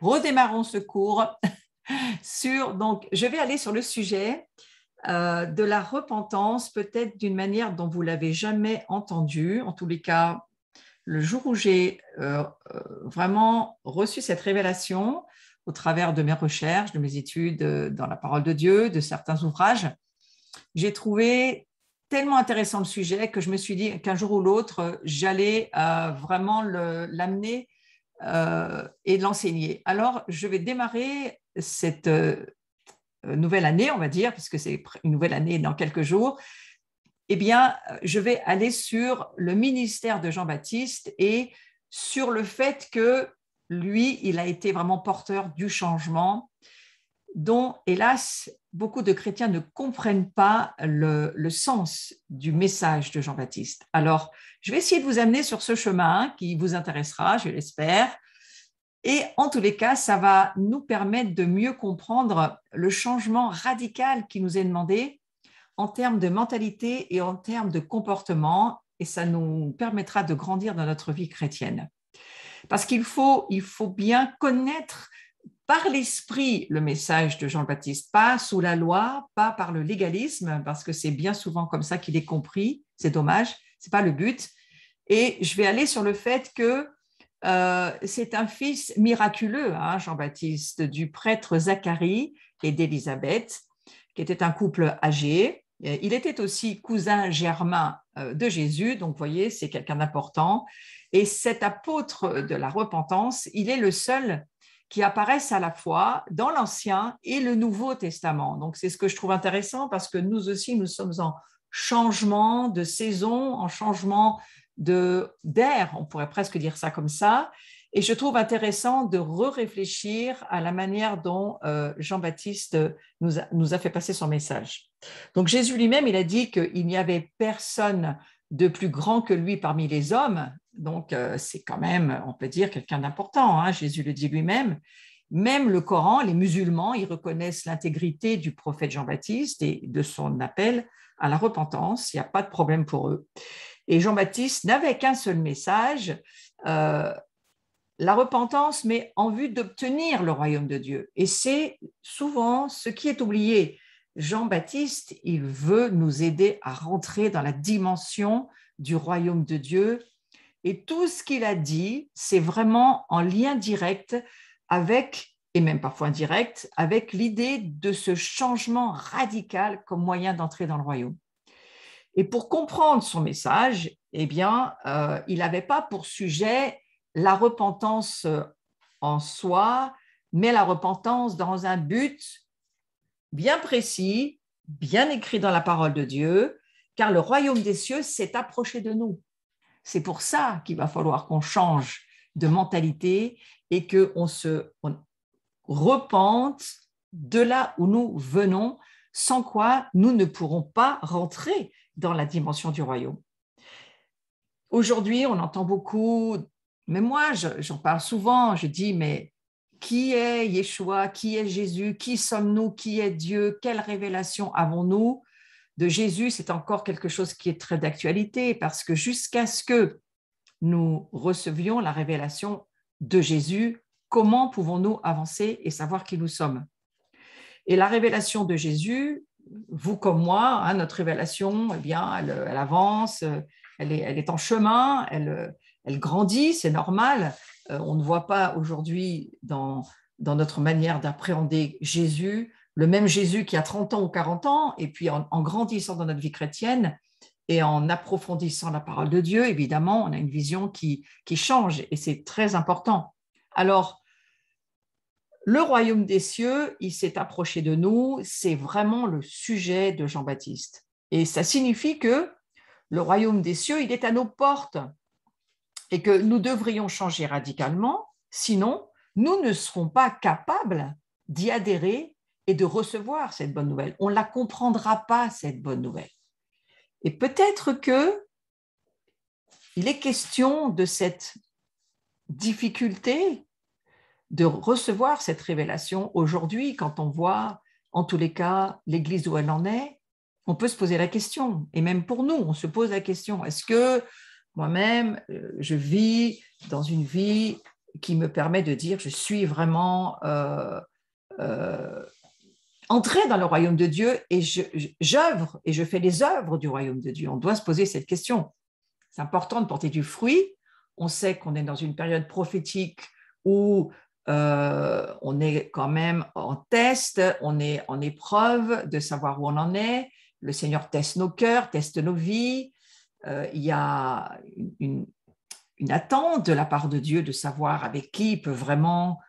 redémarrons ce cours donc, je vais aller sur le sujet de la repentance, peut-être d'une manière dont vous ne l'avez jamais entendu. En tous les cas, le jour où j'ai vraiment reçu cette révélation au travers de mes recherches, de mes études dans la parole de Dieu, de certains ouvrages, j'ai trouvé tellement intéressant le sujet que je me suis dit qu'un jour ou l'autre, j'allais vraiment l'amener et l'enseigner. Alors, je vais démarrer cette nouvelle année, on va dire, parce que c'est une nouvelle année dans quelques jours. Eh bien, je vais aller sur le ministère de Jean-Baptiste et sur le fait que lui, il a été vraiment porteur du changement dont, hélas, beaucoup de chrétiens ne comprennent pas le sens du message de Jean-Baptiste. Alors, je vais essayer de vous amener sur ce chemin qui vous intéressera, je l'espère. Et en tous les cas, ça va nous permettre de mieux comprendre le changement radical qui nous est demandé en termes de mentalité et en termes de comportement, et ça nous permettra de grandir dans notre vie chrétienne. Parce qu'il faut bien connaître par l'esprit le message de Jean-Baptiste, pas sous la loi, pas par le légalisme, parce que c'est bien souvent comme ça qu'il est compris, c'est dommage, ce n'est pas le but. Et je vais aller sur le fait que c'est un fils miraculeux, hein, Jean-Baptiste, du prêtre Zacharie et d'Élisabeth, qui était un couple âgé. Il était aussi cousin germain de Jésus, donc vous voyez, c'est quelqu'un d'important. Et cet apôtre de la repentance, il est le seul qui apparaissent à la fois dans l'Ancien et le Nouveau Testament. Donc, c'est ce que je trouve intéressant parce que nous aussi, nous sommes en changement de saison, en changement d'air, on pourrait presque dire ça comme ça. Et je trouve intéressant de réfléchir à la manière dont Jean-Baptiste nous a fait passer son message. Donc, Jésus lui-même, il a dit qu'il n'y avait personne de plus grand que lui parmi les hommes. Donc, c'est quand même, on peut dire, quelqu'un d'important, hein, Jésus le dit lui-même. Même le Coran, les musulmans, ils reconnaissent l'intégrité du prophète Jean-Baptiste et de son appel à la repentance. Il n'y a pas de problème pour eux. Et Jean-Baptiste n'avait qu'un seul message, la repentance, mais en vue d'obtenir le royaume de Dieu. Et c'est souvent ce qui est oublié. Jean-Baptiste, il veut nous aider à rentrer dans la dimension du royaume de Dieu. Et tout ce qu'il a dit, c'est vraiment en lien direct avec, et même parfois indirect, avec l'idée de ce changement radical comme moyen d'entrer dans le royaume. Et pour comprendre son message, eh bien, il n'avait pas pour sujet la repentance en soi, mais la repentance dans un but bien précis, bien écrit dans la parole de Dieu, car le royaume des cieux s'est approché de nous. C'est pour ça qu'il va falloir qu'on change de mentalité et qu'on on repente de là où nous venons, sans quoi nous ne pourrons pas rentrer dans la dimension du royaume. Aujourd'hui, on entend beaucoup, mais moi, j'en parle souvent, je dis, mais qui est Yeshua, qui est Jésus, qui sommes-nous, qui est Dieu, quelle révélation avons-nous de Jésus? C'est encore quelque chose qui est très d'actualité parce que jusqu'à ce que nous recevions la révélation de Jésus, comment pouvons-nous avancer et savoir qui nous sommes? Et la révélation de Jésus, vous comme moi, hein, notre révélation, eh bien, elle avance, elle est en chemin, elle grandit, c'est normal. On ne voit pas aujourd'hui dans notre manière d'appréhender Jésus, le même Jésus qui a 30 ans ou 40 ans, et puis en grandissant dans notre vie chrétienne et en approfondissant la parole de Dieu, évidemment, on a une vision qui change et c'est très important. Alors, le royaume des cieux, il s'est approché de nous, c'est vraiment le sujet de Jean-Baptiste. Et ça signifie que le royaume des cieux, il est à nos portes et que nous devrions changer radicalement, sinon nous ne serons pas capables d'y adhérer et de recevoir cette bonne nouvelle. On ne la comprendra pas, cette bonne nouvelle. Et peut-être qu'il est question de cette difficulté de recevoir cette révélation aujourd'hui, quand on voit, en tous les cas, l'Église où elle en est, on peut se poser la question, et même pour nous, on se pose la question, est-ce que moi-même, je vis dans une vie qui me permet de dire je suis vraiment entrée dans le royaume de Dieu et j'œuvre et je fais les œuvres du royaume de Dieu. On doit se poser cette question. C'est important de porter du fruit. On sait qu'on est dans une période prophétique où on est quand même en test, on est en épreuve de savoir où on en est. Le Seigneur teste nos cœurs, teste nos vies. Il y a une attente de la part de Dieu de savoir avec qui il peut vraiment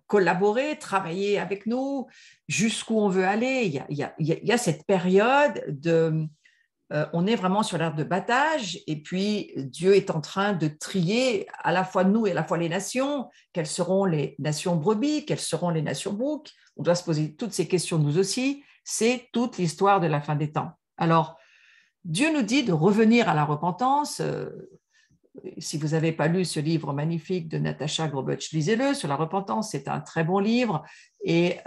collaborer, travailler avec nous, jusqu'où on veut aller. Il y a cette période de... on est vraiment sur l'ère de battage et puis Dieu est en train de trier à la fois nous et à la fois les nations. Quelles seront les nations brebis? Quelles seront les nations boucs? On doit se poser toutes ces questions nous aussi. C'est toute l'histoire de la fin des temps. Alors, Dieu nous dit de revenir à la repentance. Si vous n'avez pas lu ce livre magnifique de Natasha Grobutch, lisez-le sur la repentance. C'est un très bon livre et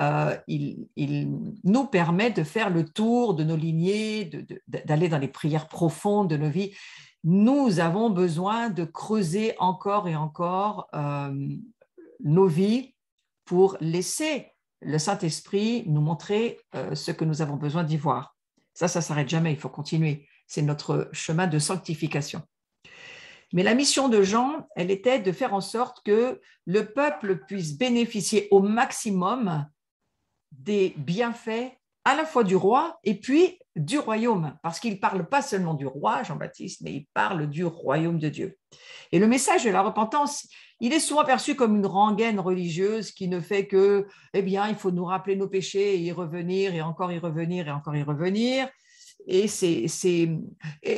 il nous permet de faire le tour de nos lignées, d'aller dans les prières profondes de nos vies. Nous avons besoin de creuser encore et encore nos vies pour laisser le Saint-Esprit nous montrer ce que nous avons besoin d'y voir. Ça ne s'arrête jamais, il faut continuer. C'est notre chemin de sanctification. Mais la mission de Jean, elle était de faire en sorte que le peuple puisse bénéficier au maximum des bienfaits à la fois du roi et puis du royaume, parce qu'il ne parle pas seulement du roi, Jean-Baptiste, mais il parle du royaume de Dieu. Et le message de la repentance, il est souvent perçu comme une rengaine religieuse qui ne fait que, eh bien, il faut nous rappeler nos péchés et y revenir, et encore y revenir, et encore y revenir. Et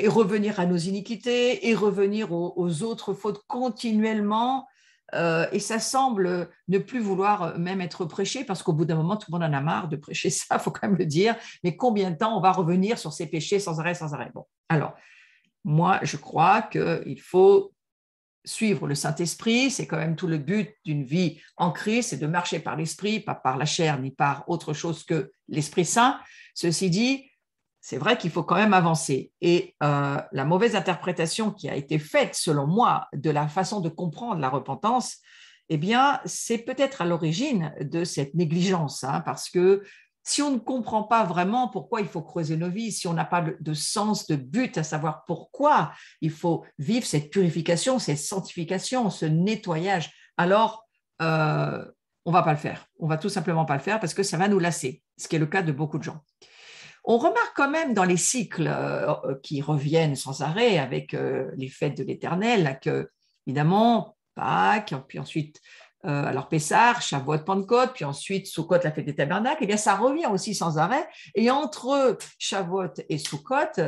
revenir à nos iniquités et revenir aux autres fautes continuellement. Et ça semble ne plus vouloir même être prêché parce qu'au bout d'un moment, tout le monde en a marre de prêcher ça, il faut quand même le dire. Mais combien de temps on va revenir sur ces péchés sans arrêt, sans arrêt? Bon, alors, moi, je crois qu'il faut suivre le Saint-Esprit. C'est quand même tout le but d'une vie en Christ, c'est de marcher par l'Esprit, pas par la chair ni par autre chose que l'Esprit Saint. Ceci dit, c'est vrai qu'il faut quand même avancer. Et la mauvaise interprétation qui a été faite, selon moi, de la façon de comprendre la repentance, eh bien, c'est peut-être à l'origine de cette négligence, hein, parce que si on ne comprend pas vraiment pourquoi il faut creuser nos vies, si on n'a pas de sens, de but, à savoir pourquoi il faut vivre cette purification, cette sanctification, ce nettoyage, alors on ne va pas le faire. On ne va tout simplement pas le faire parce que ça va nous lasser, ce qui est le cas de beaucoup de gens. On remarque quand même dans les cycles qui reviennent sans arrêt avec les fêtes de l'Éternel que, évidemment, Pâques, puis ensuite, alors Pessah, Shavuot, Pentecôte, puis ensuite Sukkot, la fête des tabernacles, eh bien ça revient aussi sans arrêt. Et entre Shavuot et Sukkot,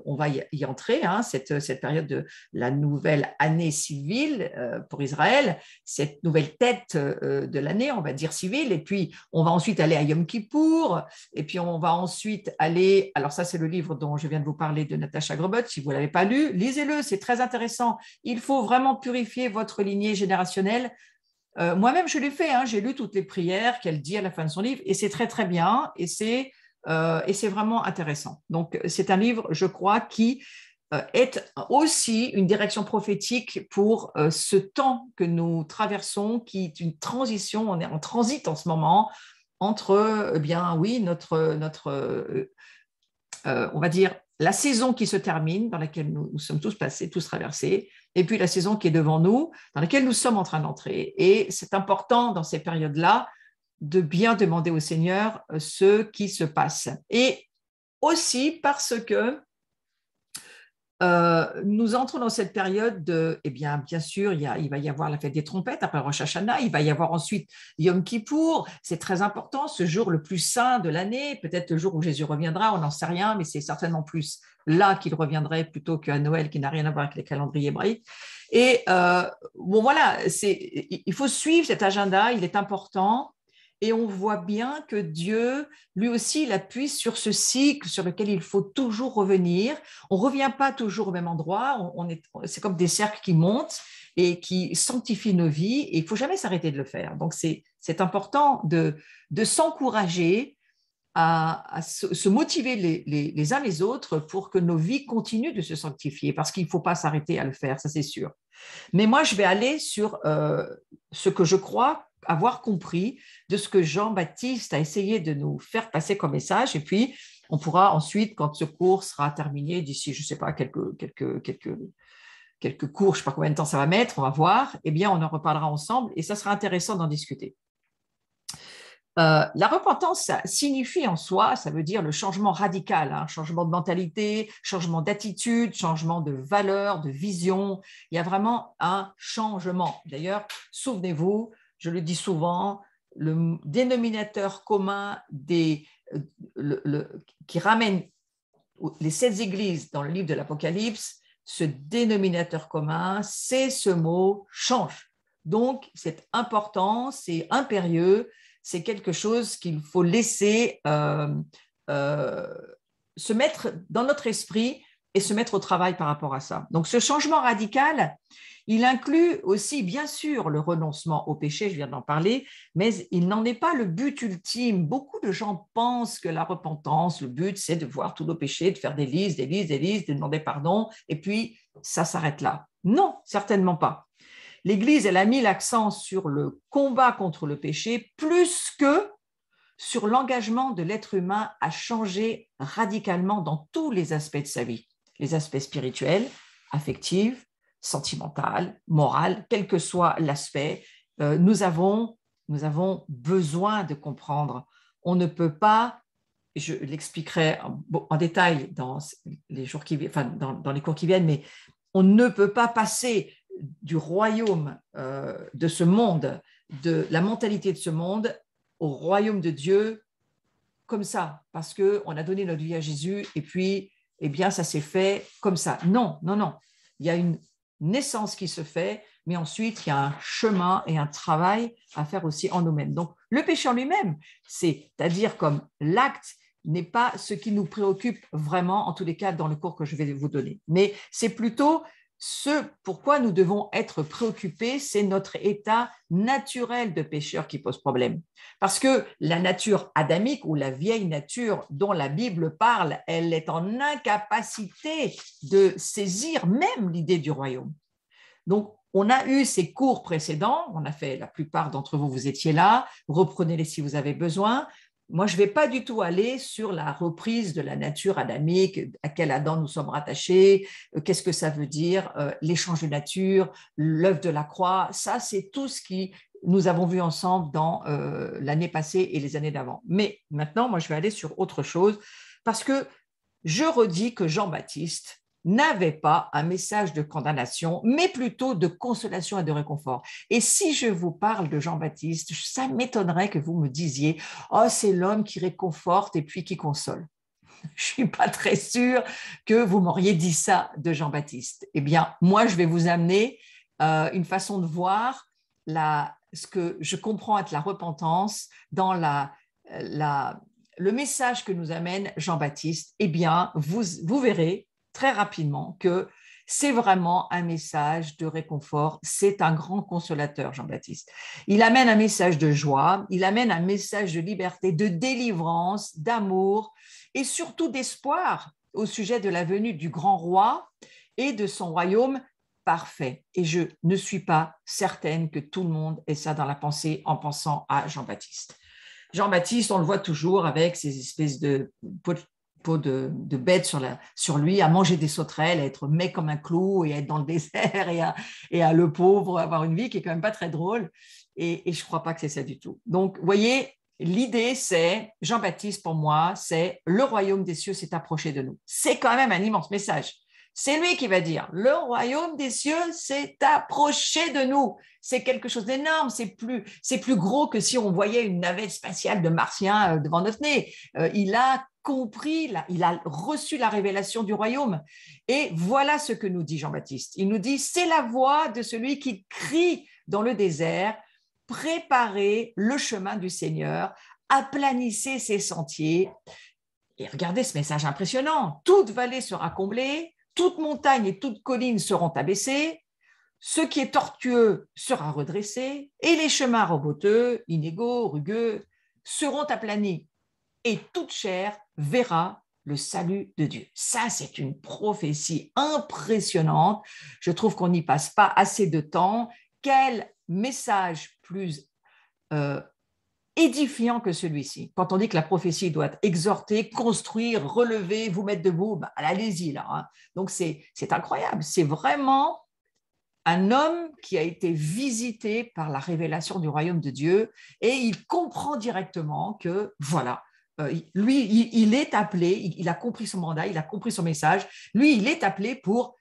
on va y entrer, hein, cette période de la nouvelle année civile pour Israël, cette nouvelle tête de l'année, on va dire civile, et puis on va ensuite aller à Yom Kippour, et puis on va ensuite aller, alors ça c'est le livre dont je viens de vous parler de Natasha Grobutch, si vous ne l'avez pas lu, lisez-le, c'est très intéressant. Il faut vraiment purifier votre lignée générationnelle. Moi-même, je l'ai fait, hein, j'ai lu toutes les prières qu'elle dit à la fin de son livre, et c'est très, très bien, et c'est vraiment intéressant. Donc, c'est un livre, je crois, qui est aussi une direction prophétique pour ce temps que nous traversons, qui est une transition, on est en transit en ce moment, entre, eh bien, oui, on va dire, la saison qui se termine, dans laquelle nous sommes tous passés, tous traversés, et puis la saison qui est devant nous, dans laquelle nous sommes en train d'entrer. Et c'est important dans ces périodes-là de bien demander au Seigneur ce qui se passe. Et aussi parce que nous entrons dans cette période de, eh bien sûr, il va y avoir la fête des trompettes après Rosh Hashanah, il va y avoir ensuite Yom Kippour, c'est très important, ce jour le plus saint de l'année, peut-être le jour où Jésus reviendra, on n'en sait rien, mais c'est certainement plus là qu'il reviendrait plutôt qu'à Noël, qui n'a rien à voir avec les calendriers hébraïques. Et bon voilà, il faut suivre cet agenda, il est important. Et on voit bien que Dieu, lui aussi, il appuie sur ce cycle sur lequel il faut toujours revenir. On ne revient pas toujours au même endroit, c'est comme des cercles qui montent et qui sanctifient nos vies, et il ne faut jamais s'arrêter de le faire. Donc, c'est important de s'encourager à se motiver les uns les autres pour que nos vies continuent de se sanctifier, parce qu'il ne faut pas s'arrêter à le faire, ça c'est sûr. Mais moi, je vais aller sur ce que je crois avoir compris de ce que Jean-Baptiste a essayé de nous faire passer comme message, et puis on pourra ensuite, quand ce cours sera terminé, d'ici, je ne sais pas, quelques cours, je ne sais pas combien de temps ça va mettre, on va voir, eh bien, on en reparlera ensemble et ça sera intéressant d'en discuter. La repentance, ça signifie en soi, ça veut dire le changement radical, hein, changement de mentalité, changement d'attitude, changement de valeur, de vision. Il y a vraiment un changement. D'ailleurs, souvenez-vous, je le dis souvent, le dénominateur commun qui ramène les 7 églises dans le livre de l'Apocalypse, ce dénominateur commun, c'est ce mot « change ». Donc, c'est important, c'est impérieux, c'est quelque chose qu'il faut laisser se mettre dans notre esprit et se mettre au travail par rapport à ça. Donc, ce changement radical, il inclut aussi, bien sûr, le renoncement au péché, je viens d'en parler, mais il n'en est pas le but ultime. Beaucoup de gens pensent que la repentance, le but, c'est de voir tous nos péchés, de faire des listes, de demander pardon, et puis ça s'arrête là. Non, certainement pas. L'Église, elle a mis l'accent sur le combat contre le péché plus que sur l'engagement de l'être humain à changer radicalement dans tous les aspects de sa vie, les aspects spirituels, affectifs, sentimentaux, moraux, quel que soit l'aspect. Nous avons besoin de comprendre. On ne peut pas, je l'expliquerai en détail dans les jours dans les cours qui viennent, mais on ne peut pas passer du royaume de ce monde, de la mentalité de ce monde, au royaume de Dieu comme ça, parce qu'on a donné notre vie à Jésus et puis, eh bien, ça s'est fait comme ça. Non, non, non. Il y a une naissance qui se fait, mais ensuite, il y a un chemin et un travail à faire aussi en nous-mêmes. Donc, le péché en lui-même, c'est-à-dire comme l'acte, n'est pas ce qui nous préoccupe vraiment, en tous les cas, dans le cours que je vais vous donner. Mais c'est plutôt ce pourquoi nous devons être préoccupés, c'est notre état naturel de pécheur qui pose problème. Parce que la nature adamique ou la vieille nature dont la Bible parle, elle est en incapacité de saisir même l'idée du royaume. Donc, on a eu ces cours précédents, on a fait, la plupart d'entre vous, vous étiez là, reprenez-les si vous avez besoin. Moi, je ne vais pas du tout aller sur la reprise de la nature adamique, à quel Adam nous sommes rattachés, qu'est-ce que ça veut dire, l'échange de nature, l'œuvre de la croix. Ça, c'est tout ce que nous avons vu ensemble dans l'année passée et les années d'avant. Mais maintenant, moi, je vais aller sur autre chose parce que je redis que Jean-Baptiste n'avait pas un message de condamnation, mais plutôt de consolation et de réconfort. Et si je vous parle de Jean-Baptiste, ça m'étonnerait que vous me disiez « Oh, c'est l'homme qui réconforte et puis qui console ». Je ne suis pas très sûre que vous m'auriez dit ça de Jean-Baptiste. Eh bien, moi, je vais vous amener une façon de voir ce que je comprends être la repentance dans le message que nous amène Jean-Baptiste. Eh bien, vous verrez très rapidement que c'est vraiment un message de réconfort, c'est un grand consolateur, Jean-Baptiste. Il amène un message de joie, il amène un message de liberté, de délivrance, d'amour et surtout d'espoir au sujet de la venue du grand roi et de son royaume parfait. Et je ne suis pas certaine que tout le monde ait ça dans la pensée en pensant à Jean-Baptiste. Jean-Baptiste, on le voit toujours avec ces espèces de peau de bête sur lui, à manger des sauterelles, à être mec comme un clou et à être dans le désert et à le pauvre avoir une vie qui est quand même pas très drôle. Et je ne crois pas que c'est ça du tout. Donc, vous voyez, l'idée, c'est, Jean-Baptiste, pour moi, c'est le royaume des cieux s'est approché de nous. C'est quand même un immense message. C'est lui qui va dire, le royaume des cieux s'est approché de nous. C'est quelque chose d'énorme, c'est plus gros que si on voyait une navette spatiale de martiens devant notre nez. Il a compris, il a reçu la révélation du royaume. Et voilà ce que nous dit Jean-Baptiste. Il nous dit, c'est la voix de celui qui crie dans le désert, préparez le chemin du Seigneur, aplanissez ses sentiers. Et regardez ce message impressionnant. Toute vallée sera comblée, toute montagne et toute colline seront abaissées, ce qui est tortueux sera redressé, et les chemins raboteux, inégaux, rugueux, seront aplanis. et toute chair verra le salut de Dieu. Ça, c'est une prophétie impressionnante. Je trouve qu'on n'y passe pas assez de temps. Quel message plus édifiant que celui-ci. Quand on dit que la prophétie doit exhorter, construire, relever, vous mettre debout, ben, allez-y là. Hein. Donc, c'est incroyable. C'est vraiment un homme qui a été visité par la révélation du royaume de Dieu et il comprend directement que, voilà, lui, il est appelé, il a compris son mandat, il a compris son message. Lui, il est appelé pour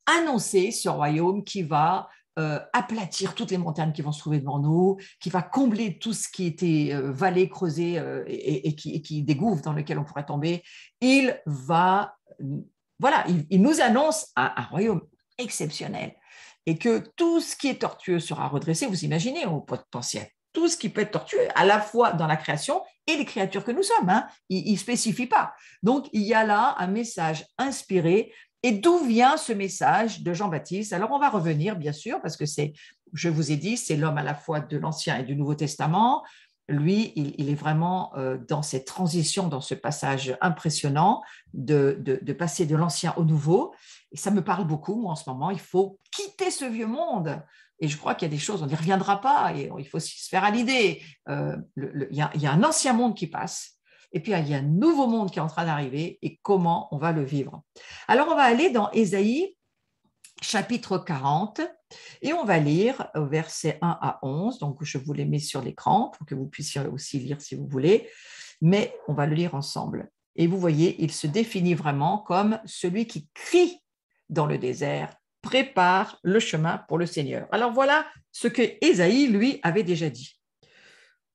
annoncer ce royaume qui va aplatir toutes les montagnes qui vont se trouver devant nous, qui va combler tout ce qui était vallée, creusée et qui des gouffres dans lesquels on pourrait tomber. Il va, voilà, il nous annonce un royaume exceptionnel et que tout ce qui est tortueux sera redressé. Vous imaginez au potentiel tout ce qui peut être tortueux, à la fois dans la création et les créatures que nous sommes. Hein. Il ne spécifie pas. Donc, il y a là un message inspiré. Et d'où vient ce message de Jean-Baptiste? Alors, on va revenir, bien sûr, parce que je vous ai dit, c'est l'homme à la fois de l'Ancien et du Nouveau Testament. Lui, il est vraiment dans cette transition, dans ce passage impressionnant de passer de l'Ancien au Nouveau. Et ça me parle beaucoup, moi, en ce moment. Il faut quitter ce vieux monde. Et je crois qu'il y a des choses, on n'y reviendra pas, et il faut se faire à l'idée. Il y a un ancien monde qui passe, et puis il y a un nouveau monde qui est en train d'arriver, et comment on va le vivre. Alors, on va aller dans Ésaïe, chapitre 40, et on va lire versets 1 à 11. Donc, je vous les mets sur l'écran pour que vous puissiez aussi lire si vous voulez, mais on va le lire ensemble. Et vous voyez, il se définit vraiment comme celui qui crie dans le désert, prépare le chemin pour le Seigneur. Alors voilà ce que Ésaïe, lui, avait déjà dit.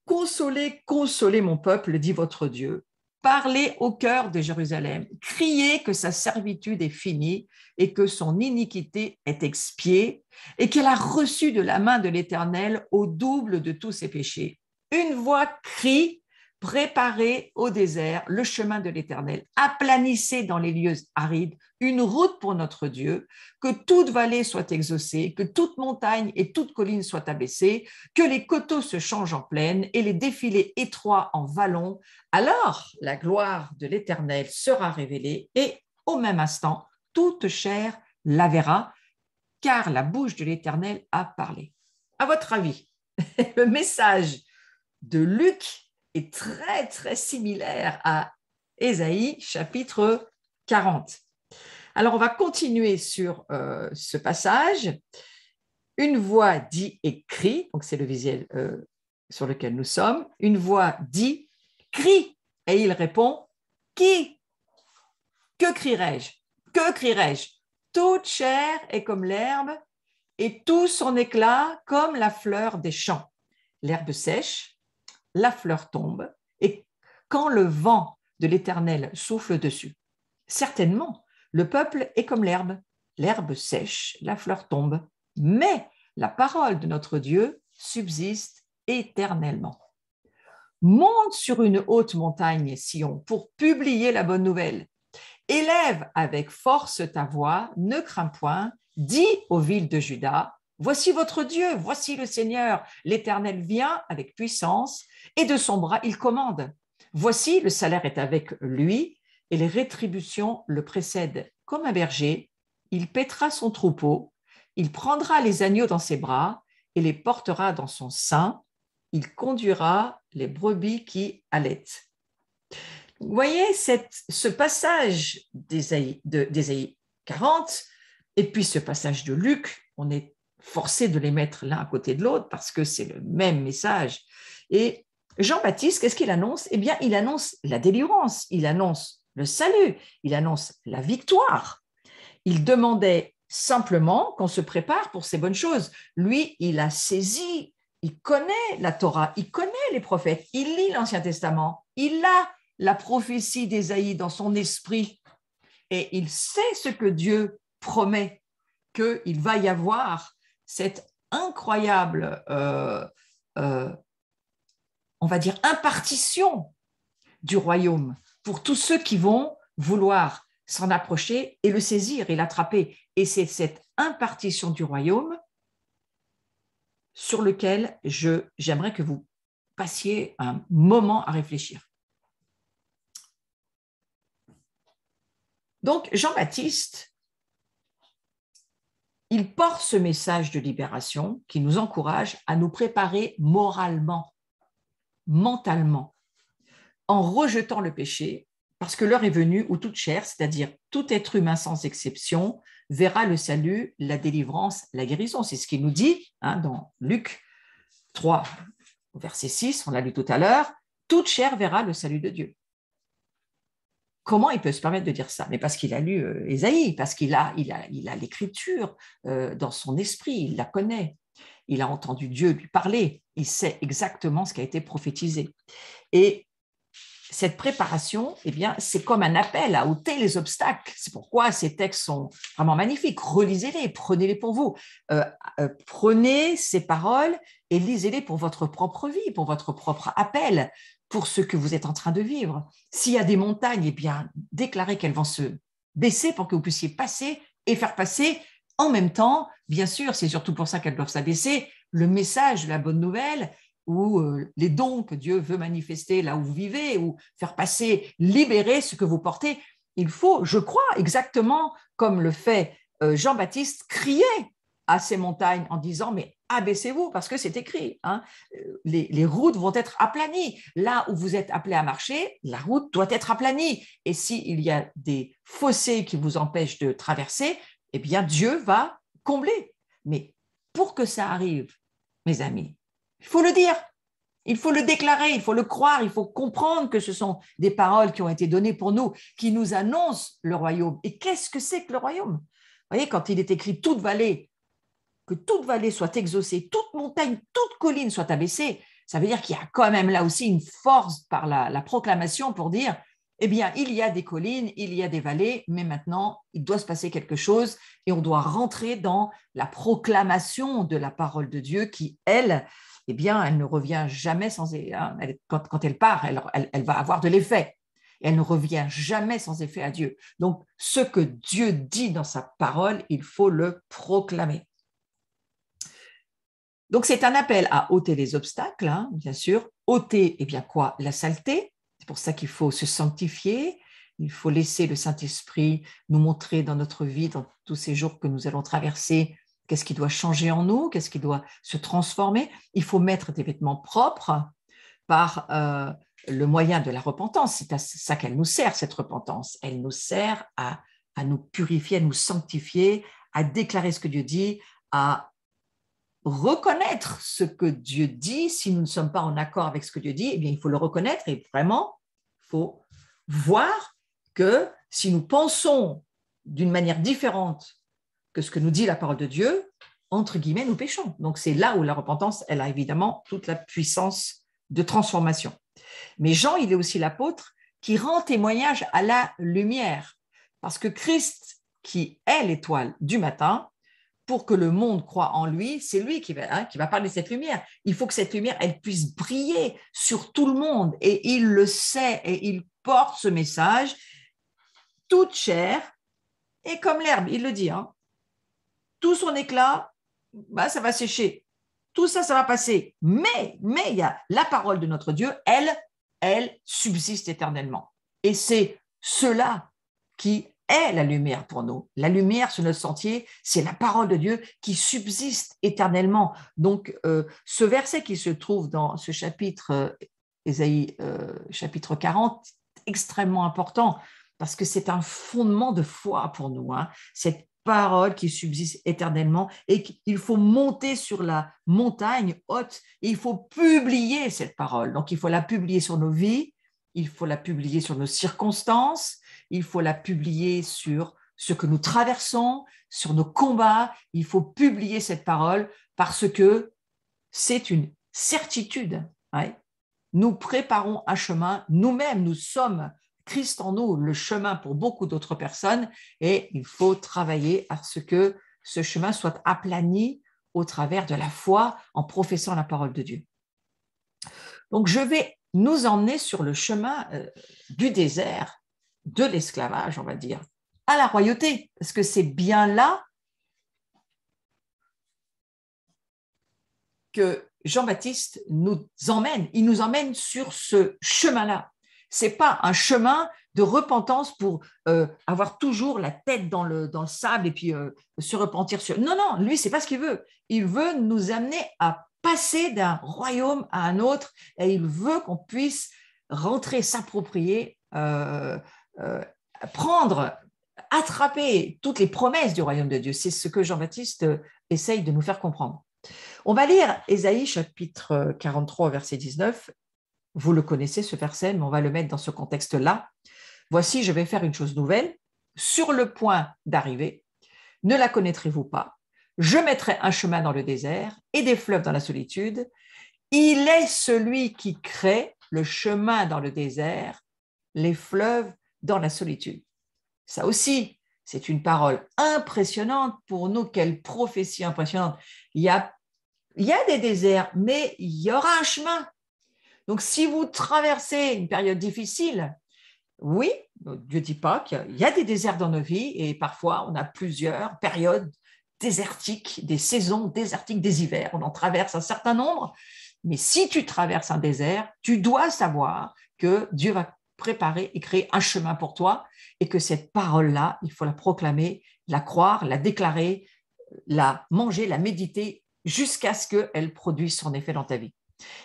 Consolez, consolez mon peuple, dit votre Dieu. Parlez au cœur de Jérusalem. Criez que sa servitude est finie et que son iniquité est expiée et qu'elle a reçu de la main de l'Éternel au double de tous ses péchés. Une voix crie, préparez au désert le chemin de l'Éternel, aplanissez dans les lieux arides une route pour notre Dieu, que toute vallée soit exaucée, que toute montagne et toute colline soient abaissées, que les coteaux se changent en plaine et les défilés étroits en vallons. Alors la gloire de l'Éternel sera révélée et au même instant, toute chair la verra, car la bouche de l'Éternel a parlé. À votre avis, le message de Luc est très, très similaire à Ésaïe, chapitre 40. Alors, on va continuer sur ce passage. Une voix dit et crie, donc c'est le visuel sur lequel nous sommes. Une voix dit, crie, et il répond, qui? Que crierai-je? Que crierai-je? Toute chair est comme l'herbe et tout son éclat comme la fleur des champs. L'herbe sèche, la fleur tombe, et quand le vent de l'Éternel souffle dessus. Certainement, le peuple est comme l'herbe. L'herbe sèche, la fleur tombe, mais la parole de notre Dieu subsiste éternellement. Monte sur une haute montagne, Sion, pour publier la bonne nouvelle. Élève avec force ta voix, ne crains point, dis aux villes de Juda, voici votre Dieu, voici le Seigneur, l'Éternel vient avec puissance et de son bras il commande. Voici, le salaire est avec lui et les rétributions le précèdent comme un berger. Il paîtra son troupeau, il prendra les agneaux dans ses bras et les portera dans son sein. Il conduira les brebis qui allaitent. Vous voyez ce passage d'Ésaïe 40 et puis ce passage de Luc, on est forcé de les mettre l'un à côté de l'autre parce que c'est le même message. Et Jean-Baptiste, qu'est-ce qu'il annonce? Eh bien, il annonce la délivrance, il annonce le salut, il annonce la victoire. Il demandait simplement qu'on se prépare pour ces bonnes choses. Lui, il a saisi, il connaît la Torah, il connaît les prophètes, il lit l'Ancien Testament, il a la prophétie d'Ésaïe dans son esprit et il sait ce que Dieu promet, qu'il va y avoir cette incroyable, on va dire, impartition du royaume pour tous ceux qui vont vouloir s'en approcher et le saisir et l'attraper. Et c'est cette impartition du royaume sur lequel j'aimerais que vous passiez un moment à réfléchir. Donc, Jean-Baptiste, il porte ce message de libération qui nous encourage à nous préparer moralement, mentalement, en rejetant le péché, parce que l'heure est venue où toute chair, c'est-à-dire tout être humain sans exception, verra le salut, la délivrance, la guérison. C'est ce qu'il nous dit dans Luc 3, verset 6, on l'a lu tout à l'heure, toute chair verra le salut de Dieu. Comment il peut se permettre de dire ça? Mais parce qu'il a lu Ésaïe, parce qu'il a l'écriture dans son esprit, il la connaît, il a entendu Dieu lui parler, il sait exactement ce qui a été prophétisé. Et cette préparation, eh bien, c'est comme un appel à ôter les obstacles. C'est pourquoi ces textes sont vraiment magnifiques. Relisez-les, prenez-les pour vous. Prenez ces paroles et lisez-les pour votre propre vie, pour votre propre appel, pour ce que vous êtes en train de vivre. S'il y a des montagnes, eh bien, déclarez qu'elles vont se baisser pour que vous puissiez passer et faire passer en même temps, bien sûr, c'est surtout pour ça qu'elles doivent s'abaisser, le message, la bonne nouvelle, ou les dons que Dieu veut manifester là où vous vivez, ou faire passer, libérer ce que vous portez. Il faut, je crois, exactement comme le fait Jean-Baptiste, crier à ces montagnes en disant « mais abaissez-vous » parce que c'est écrit. Les routes vont être aplanies. Là où vous êtes appelé à marcher, la route doit être aplanie. Et s'il y a des fossés qui vous empêchent de traverser, eh bien Dieu va combler. Mais pour que ça arrive, mes amis, il faut le dire, il faut le déclarer, il faut le croire, il faut comprendre que ce sont des paroles qui ont été données pour nous, qui nous annoncent le royaume. Et qu'est-ce que c'est que le royaume? Vous voyez, quand il est écrit que toute vallée soit exaucée, toute montagne, toute colline soit abaissée, ça veut dire qu'il y a quand même là aussi une force par la proclamation pour dire, eh bien, il y a des collines, il y a des vallées, mais maintenant, il doit se passer quelque chose et on doit rentrer dans la proclamation de la parole de Dieu qui, elle, eh bien, elle ne revient jamais sans… Quand elle part, elle va avoir de l'effet. Et elle ne revient jamais sans effet à Dieu. Donc, ce que Dieu dit dans sa parole, il faut le proclamer. Donc, c'est un appel à ôter les obstacles, bien sûr. Ôter, eh bien quoi? La saleté. C'est pour ça qu'il faut se sanctifier. Il faut laisser le Saint-Esprit nous montrer dans notre vie, dans tous ces jours que nous allons traverser, qu'est-ce qui doit changer en nous, qu'est-ce qui doit se transformer. Il faut mettre des vêtements propres par le moyen de la repentance. C'est à ça qu'elle nous sert, cette repentance. Elle nous sert à nous purifier, à nous sanctifier, à déclarer ce que Dieu dit, à reconnaître ce que Dieu dit. Si nous ne sommes pas en accord avec ce que Dieu dit, eh bien, il faut le reconnaître et vraiment, il faut voir que si nous pensons d'une manière différente que ce que nous dit la parole de Dieu, entre guillemets, nous péchons. Donc, c'est là où la repentance, elle a évidemment toute la puissance de transformation. Mais Jean, il est aussi l'apôtre qui rend témoignage à la lumière. Parce que Christ, qui est l'étoile du matin, pour que le monde croie en lui, c'est lui qui va parler de cette lumière. Il faut que cette lumière, elle puisse briller sur tout le monde. Et il le sait et il porte ce message. Toute chair est comme l'herbe, il le dit. Tout son éclat, ça va sécher. Tout ça, ça va passer. Mais il y a la parole de notre Dieu, elle subsiste éternellement. Et c'est cela qui est la lumière pour nous. La lumière sur notre sentier, c'est la parole de Dieu qui subsiste éternellement. Donc, ce verset qui se trouve dans ce chapitre, Ésaïe, chapitre 40, extrêmement important, parce que c'est un fondement de foi pour nous. Cette parole qui subsiste éternellement et qu'il faut monter sur la montagne haute et il faut publier cette parole. Donc, il faut la publier sur nos vies, il faut la publier sur nos circonstances, il faut la publier sur ce que nous traversons, sur nos combats. Il faut publier cette parole parce que c'est une certitude. Nous préparons un chemin, nous-mêmes, nous sommes Christ en nous, le chemin pour beaucoup d'autres personnes, et il faut travailler à ce que ce chemin soit aplani au travers de la foi en professant la parole de Dieu. Donc, je vais nous emmener sur le chemin du désert, de l'esclavage, on va dire, à la royauté, parce que c'est bien là que Jean-Baptiste nous emmène. Il nous emmène sur ce chemin-là. Ce n'est pas un chemin de repentance pour avoir toujours la tête dans le sable et puis se repentir sur… Non, non, lui, c'est pas ce qu'il veut. Il veut nous amener à passer d'un royaume à un autre et il veut qu'on puisse rentrer, s'approprier, prendre, attraper toutes les promesses du royaume de Dieu. C'est ce que Jean-Baptiste essaye de nous faire comprendre. On va lire Ésaïe chapitre 43, verset 19. Vous le connaissez, ce verset, mais on va le mettre dans ce contexte-là. Voici, je vais faire une chose nouvelle, sur le point d'arriver. Ne la connaîtrez-vous pas? Je mettrai un chemin dans le désert et des fleuves dans la solitude. Il est celui qui crée le chemin dans le désert, les fleuves dans la solitude. Ça aussi, c'est une parole impressionnante pour nous. Quelle prophétie impressionnante. Il y a des déserts, mais il y aura un chemin. Donc, si vous traversez une période difficile, oui, Dieu ne dit pas qu'il y a des déserts dans nos vies et parfois on a plusieurs périodes désertiques, des saisons désertiques, des hivers. On en traverse un certain nombre, mais si tu traverses un désert, tu dois savoir que Dieu va préparer et créer un chemin pour toi et que cette parole-là, il faut la proclamer, la croire, la déclarer, la manger, la méditer jusqu'à ce qu'elle produise son effet dans ta vie.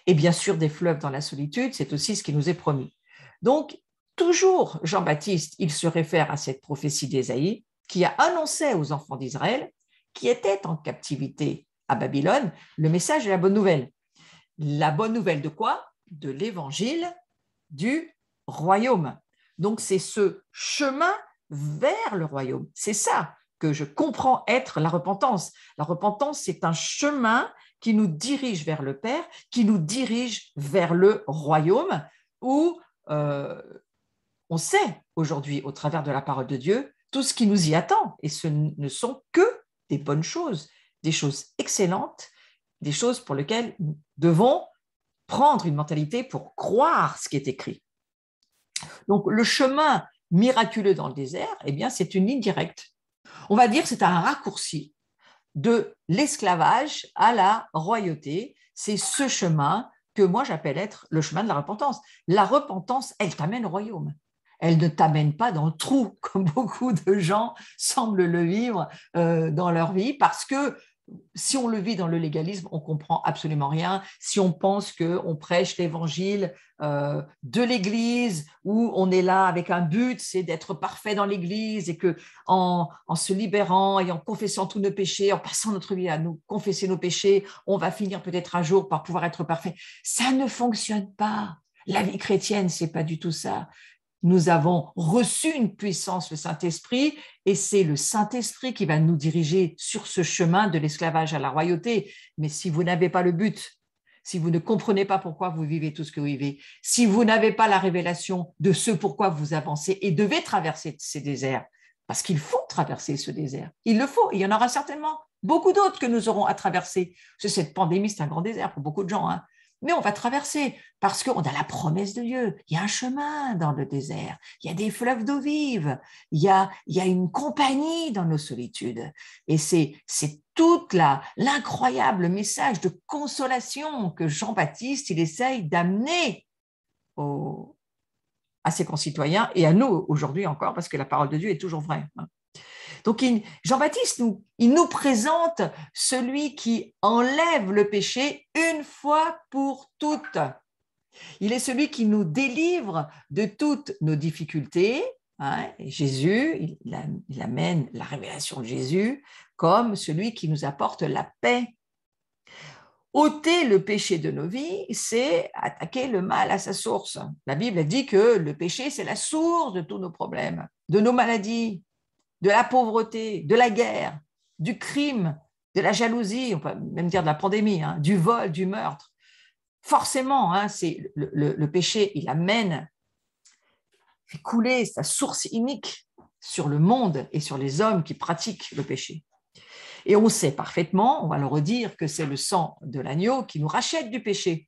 Et bien sûr, des fleuves dans la solitude, c'est aussi ce qui nous est promis. Donc, toujours, Jean-Baptiste, il se réfère à cette prophétie d'Ésaïe qui a annoncé aux enfants d'Israël qui étaient en captivité à Babylone le message de la bonne nouvelle. La bonne nouvelle de quoi? De l'évangile du royaume. Donc, c'est ce chemin vers le royaume. C'est ça que je comprends être la repentance. La repentance, c'est un chemin qui nous dirige vers le Père, qui nous dirige vers le royaume, où on sait aujourd'hui, au travers de la parole de Dieu, tout ce qui nous y attend. Et ce ne sont que des bonnes choses, des choses excellentes, des choses pour lesquelles nous devons prendre une mentalité pour croire ce qui est écrit. Donc, le chemin miraculeux dans le désert, eh bien, c'est une ligne directe. On va dire que c'est un raccourci de l'esclavage à la royauté. C'est ce chemin que moi j'appelle être le chemin de la repentance. La repentance, elle t'amène au royaume. Elle ne t'amène pas dans le trou, comme beaucoup de gens semblent le vivre dans leur vie, parce que si on le vit dans le légalisme, on ne comprend absolument rien. Si on pense qu'on prêche l'évangile de l'Église, où on est là avec un but, c'est d'être parfait dans l'Église, et qu'en se libérant et en confessant tous nos péchés, en passant notre vie à nous confesser nos péchés, on va finir peut-être un jour par pouvoir être parfait. Ça ne fonctionne pas. La vie chrétienne, ce n'est pas du tout ça. Nous avons reçu une puissance, le Saint-Esprit, et c'est le Saint-Esprit qui va nous diriger sur ce chemin de l'esclavage à la royauté. Mais si vous n'avez pas le but, si vous ne comprenez pas pourquoi vous vivez tout ce que vous vivez, si vous n'avez pas la révélation de ce pourquoi vous avancez et devez traverser ces déserts, parce qu'il faut traverser ce désert, il le faut, il y en aura certainement beaucoup d'autres que nous aurons à traverser. Cette pandémie, c'est un grand désert pour beaucoup de gens, hein. Mais on va traverser parce qu'on a la promesse de Dieu. Il y a un chemin dans le désert, il y a des fleuves d'eau vive, il y a une compagnie dans nos solitudes. Et c'est tout l'incroyable message de consolation que Jean-Baptiste il essaye d'amener à ses concitoyens et à nous aujourd'hui encore, parce que la parole de Dieu est toujours vraie. Donc, Jean-Baptiste, il nous présente celui qui enlève le péché une fois pour toutes. Il est celui qui nous délivre de toutes nos difficultés. Hein. Jésus, il amène la révélation de Jésus comme celui qui nous apporte la paix. Ôter le péché de nos vies, c'est attaquer le mal à sa source. La Bible dit que le péché, c'est la source de tous nos problèmes, de nos maladies, de la pauvreté, de la guerre, du crime, de la jalousie, on peut même dire de la pandémie, hein, du vol, du meurtre. Forcément, hein, c'est le péché, il fait couler sa source inique sur le monde et sur les hommes qui pratiquent le péché. Et on sait parfaitement, on va le redire, que c'est le sang de l'agneau qui nous rachète du péché.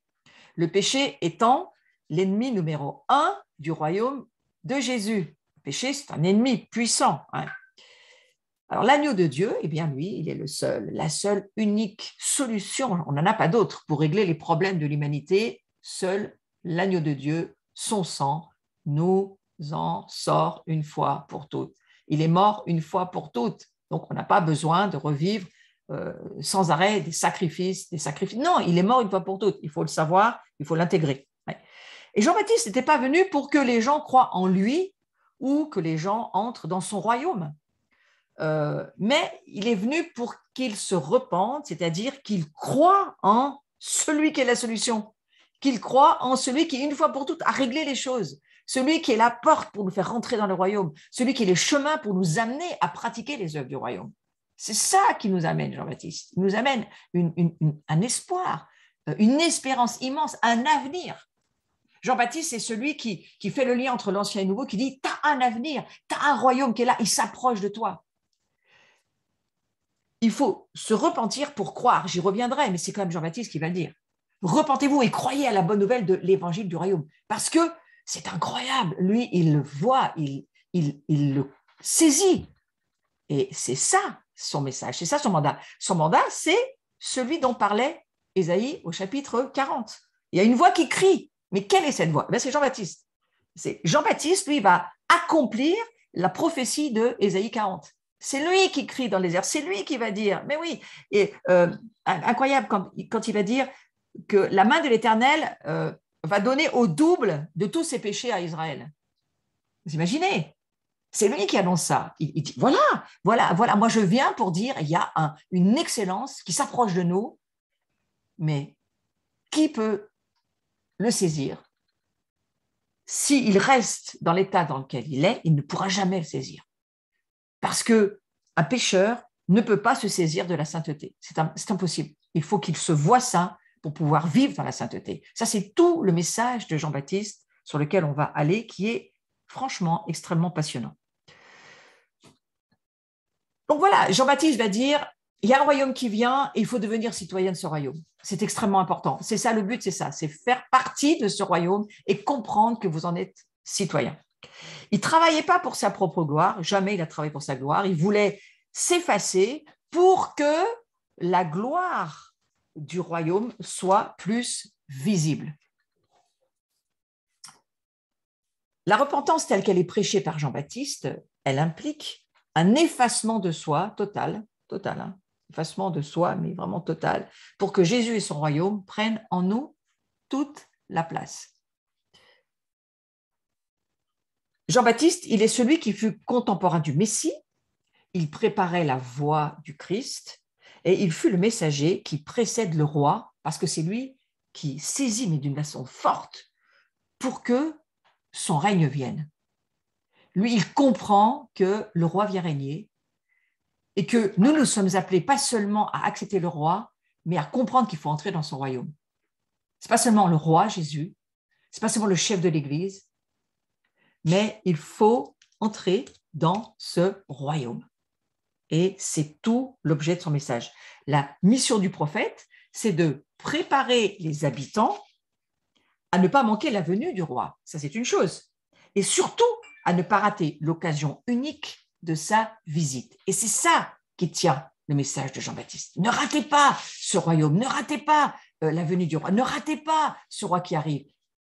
Le péché étant l'ennemi numéro 1 du royaume de Jésus. Le péché, c'est un ennemi puissant, hein. Alors, l'agneau de Dieu, eh bien, lui, il est la seule unique solution. On n'en a pas d'autre pour régler les problèmes de l'humanité. Seul l'agneau de Dieu, son sang, nous en sort une fois pour toutes. Il est mort une fois pour toutes. Donc, on n'a pas besoin de revivre sans arrêt des sacrifices, des sacrifices. Non, il est mort une fois pour toutes. Il faut le savoir, il faut l'intégrer. Ouais. Et Jean-Baptiste n'était pas venu pour que les gens croient en lui ou que les gens entrent dans son royaume. Mais il est venu pour qu'ils se repentent, c'est-à-dire qu'ils croient en celui qui est la solution, qu'ils croient en celui qui, une fois pour toutes, a réglé les choses, celui qui est la porte pour nous faire rentrer dans le royaume, celui qui est le chemin pour nous amener à pratiquer les œuvres du royaume. C'est ça qui nous amène, Jean-Baptiste. Il nous amène un espoir, une espérance immense, un avenir. Jean-Baptiste, c'est celui qui fait le lien entre l'ancien et le nouveau, qui dit, tu as un avenir, tu as un royaume qui est là, il s'approche de toi. Il faut se repentir pour croire, j'y reviendrai, mais c'est quand même Jean-Baptiste qui va le dire. Repentez-vous et croyez à la bonne nouvelle de l'évangile du royaume, parce que c'est incroyable. Lui, il le voit, il le saisit. Et c'est ça son message, c'est ça son mandat. Son mandat, c'est celui dont parlait Ésaïe au chapitre 40. Il y a une voix qui crie, mais quelle est cette voix? C'est Jean-Baptiste. Jean-Baptiste, lui, va accomplir la prophétie de Ésaïe 40. C'est lui qui crie dans les airs, c'est lui qui va dire, mais oui, et incroyable quand il va dire que la main de l'Éternel va donner au double de tous ses péchés à Israël. Vous imaginez? C'est lui qui annonce ça. Il dit, voilà, moi je viens pour dire, il y a une excellence qui s'approche de nous, mais qui peut le saisir? S'il reste dans l'état dans lequel il est, il ne pourra jamais le saisir. Parce qu'un pécheur ne peut pas se saisir de la sainteté. C'est impossible. Il faut qu'il se voie saint pour pouvoir vivre dans la sainteté. Ça, c'est tout le message de Jean-Baptiste sur lequel on va aller, qui est franchement extrêmement passionnant. Donc voilà, Jean-Baptiste va dire, il y a un royaume qui vient et il faut devenir citoyen de ce royaume. C'est extrêmement important. C'est ça le but, c'est ça, c'est faire partie de ce royaume et comprendre que vous en êtes citoyen. Il ne travaillait pas pour sa propre gloire, jamais il a travaillé pour sa gloire, il voulait s'effacer pour que la gloire du royaume soit plus visible. La repentance telle qu'elle est prêchée par Jean-Baptiste, elle implique un effacement de soi total, effacement de soi, mais vraiment total, pour que Jésus et son royaume prennent en nous toute la place. Jean-Baptiste, il est celui qui fut contemporain du Messie, il préparait la voie du Christ et il fut le messager qui précède le roi, parce que c'est lui qui saisit, mais d'une façon forte, pour que son règne vienne. Lui, il comprend que le roi vient régner et que nous sommes appelés pas seulement à accepter le roi, mais à comprendre qu'il faut entrer dans son royaume. Ce n'est pas seulement le roi Jésus, ce n'est pas seulement le chef de l'Église, mais il faut entrer dans ce royaume. Et c'est tout l'objet de son message. La mission du prophète, c'est de préparer les habitants à ne pas manquer la venue du roi. Ça, c'est une chose. Et surtout, à ne pas rater l'occasion unique de sa visite. Et c'est ça qui tient le message de Jean-Baptiste. Ne ratez pas ce royaume, ne ratez pas la venue du roi, ne ratez pas ce roi qui arrive.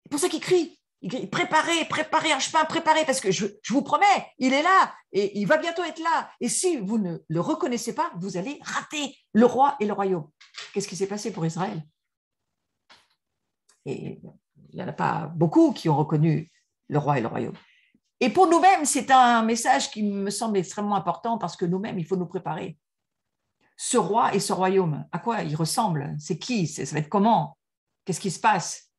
C'est pour ça qu'il crie. Il crie, préparez un chemin, préparez, parce que je vous promets, il est là et il va bientôt être là. Et si vous ne le reconnaissez pas, vous allez rater le roi et le royaume. Qu'est-ce qui s'est passé pour Israël? Et il n'y en a pas beaucoup qui ont reconnu le roi et le royaume. Et pour nous-mêmes, c'est un message qui me semble extrêmement important parce que nous-mêmes, il faut nous préparer. Ce roi et ce royaume, à quoi ils ressemblent? C'est qui? Ça va être comment? Qu'est-ce qui se passe?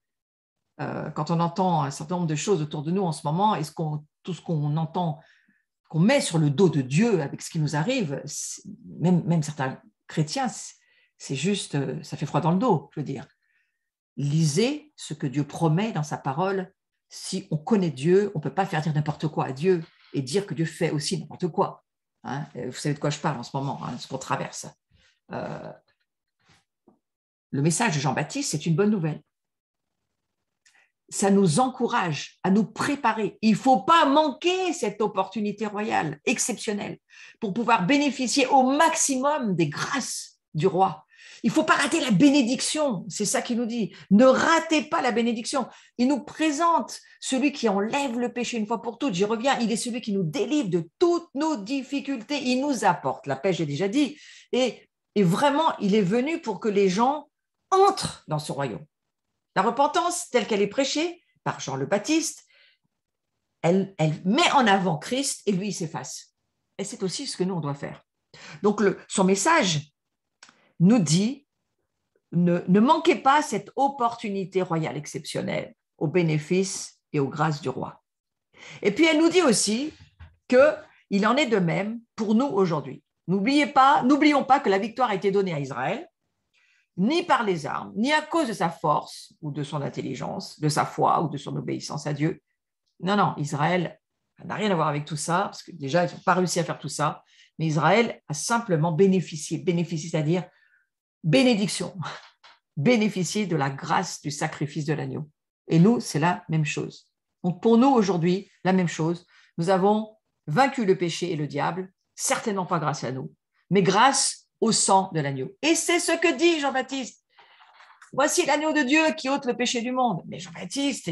Quand on entend un certain nombre de choses autour de nous en ce moment, tout ce qu'on entend, qu'on met sur le dos de Dieu avec ce qui nous arrive, même certains chrétiens, c'est juste, ça fait froid dans le dos, je veux dire. Lisez ce que Dieu promet dans sa parole. Si on connaît Dieu, on ne peut pas faire dire n'importe quoi à Dieu et dire que Dieu fait aussi n'importe quoi. Hein, vous savez de quoi je parle en ce moment, ce qu'on traverse. Le message de Jean-Baptiste, c'est une bonne nouvelle. Ça nous encourage à nous préparer. Il ne faut pas manquer cette opportunité royale, exceptionnelle, pour pouvoir bénéficier au maximum des grâces du roi. Il ne faut pas rater la bénédiction, c'est ça qu'il nous dit. Ne ratez pas la bénédiction. Il nous présente celui qui enlève le péché une fois pour toutes. J'y reviens, il est celui qui nous délivre de toutes nos difficultés. Il nous apporte la paix, j'ai déjà dit. Et vraiment, il est venu pour que les gens entrent dans ce royaume. La repentance, telle qu'elle est prêchée par Jean le Baptiste, elle met en avant Christ et lui, il s'efface. Et c'est aussi ce que nous, on doit faire. Donc, son message nous dit, ne manquez pas cette opportunité royale exceptionnelle aux bénéfices et aux grâces du roi. Et puis, elle nous dit aussi qu'il en est de même pour nous aujourd'hui. N'oublions pas que la victoire a été donnée à Israël, ni par les armes, ni à cause de sa force ou de son intelligence, de sa foi ou de son obéissance à Dieu. Non, Israël n'a rien à voir avec tout ça, parce que déjà, ils n'ont pas réussi à faire tout ça, mais Israël a simplement bénéficié, c'est-à-dire bénédiction, bénéficier de la grâce du sacrifice de l'agneau. Et nous, c'est la même chose. Donc pour nous, aujourd'hui, la même chose. Nous avons vaincu le péché et le diable, certainement pas grâce à nous, mais grâce au sang de l'agneau. Et c'est ce que dit Jean-Baptiste. Voici l'agneau de Dieu qui ôte le péché du monde. Mais Jean-Baptiste,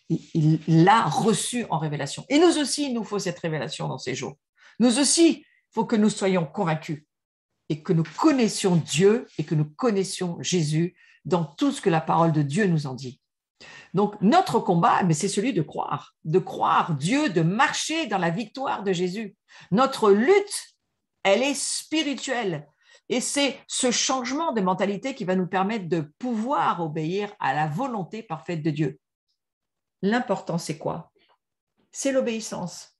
il l'a reçu en révélation. Et nous aussi, il nous faut cette révélation dans ces jours. Nous aussi, il faut que nous soyons convaincus et que nous connaissions Dieu et que nous connaissions Jésus dans tout ce que la parole de Dieu nous en dit. Donc, notre combat, c'est celui de croire Dieu, de marcher dans la victoire de Jésus. Notre lutte, elle est spirituelle. Et c'est ce changement de mentalité qui va nous permettre de pouvoir obéir à la volonté parfaite de Dieu. L'important, c'est quoi? C'est l'obéissance.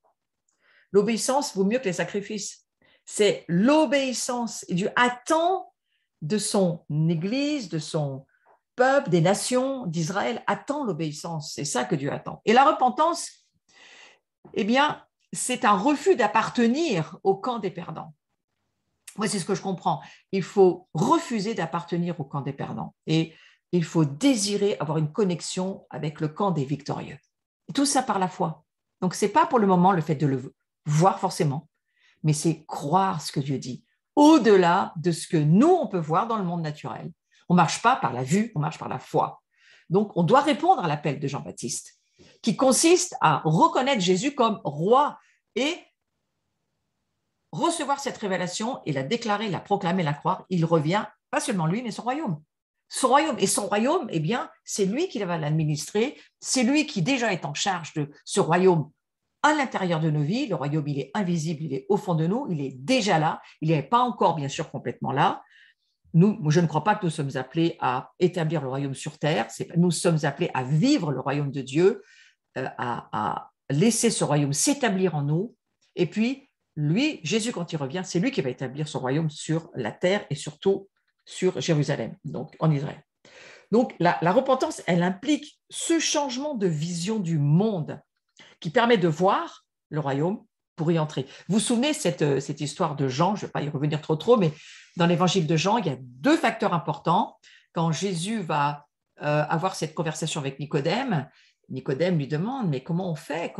L'obéissance vaut mieux que les sacrifices. C'est l'obéissance. Et Dieu attend de son Église, de son peuple, des nations d'Israël, attend l'obéissance. C'est ça que Dieu attend. Et la repentance, c'est un refus d'appartenir au camp des perdants. Moi, c'est ce que je comprends. Il faut refuser d'appartenir au camp des perdants. Et il faut désirer avoir une connexion avec le camp des victorieux. Et tout ça par la foi. Donc, ce n'est pas pour le moment le fait de le voir forcément, mais c'est croire ce que Dieu dit, au-delà de ce que nous, on peut voir dans le monde naturel. On ne marche pas par la vue, on marche par la foi. Donc, on doit répondre à l'appel de Jean-Baptiste, qui consiste à reconnaître Jésus comme roi et recevoir cette révélation et la déclarer, la proclamer, la croire. Il revient, pas seulement lui, mais son royaume. Son royaume. Et son royaume, c'est lui qui va l'administrer, c'est lui qui déjà est en charge de ce royaume à l'intérieur de nos vies. Le royaume, il est invisible, il est au fond de nous, il est déjà là, il n'est pas encore, bien sûr, complètement là. Nous, je ne crois pas que nous sommes appelés à établir le royaume sur terre, nous sommes appelés à vivre le royaume de Dieu, à laisser ce royaume s'établir en nous, et puis, lui, Jésus, quand il revient, c'est lui qui va établir son royaume sur la terre et surtout sur Jérusalem, donc en Israël. Donc, la repentance, elle implique ce changement de vision du monde qui permet de voir le royaume pour y entrer. Vous vous souvenez cette histoire de Jean, je ne vais pas y revenir trop, mais dans l'évangile de Jean, il y a deux facteurs importants. Quand Jésus va avoir cette conversation avec Nicodème, Nicodème lui demande, mais comment on fait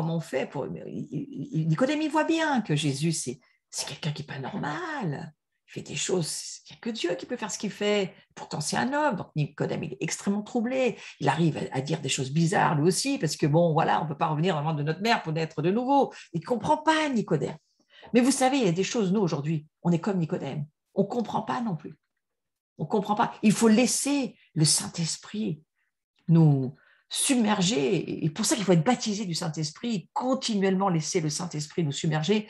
pour... Nicodème, il voit bien que Jésus, c'est quelqu'un qui n'est pas normal. Il fait des choses, il n'y a que Dieu qui peut faire ce qu'il fait. Pourtant, c'est un homme. Donc, Nicodème, il est extrêmement troublé. Il arrive à dire des choses bizarres, lui aussi, parce que, on ne peut pas revenir avant de notre mère pour naître de nouveau. Il ne comprend pas, Nicodème. Mais vous savez, il y a des choses, nous, aujourd'hui, on est comme Nicodème. On ne comprend pas non plus. On ne comprend pas. Il faut laisser le Saint-Esprit nous submerger. Et pour ça qu'il faut être baptisé du Saint-Esprit, continuellement laisser le Saint-Esprit nous submerger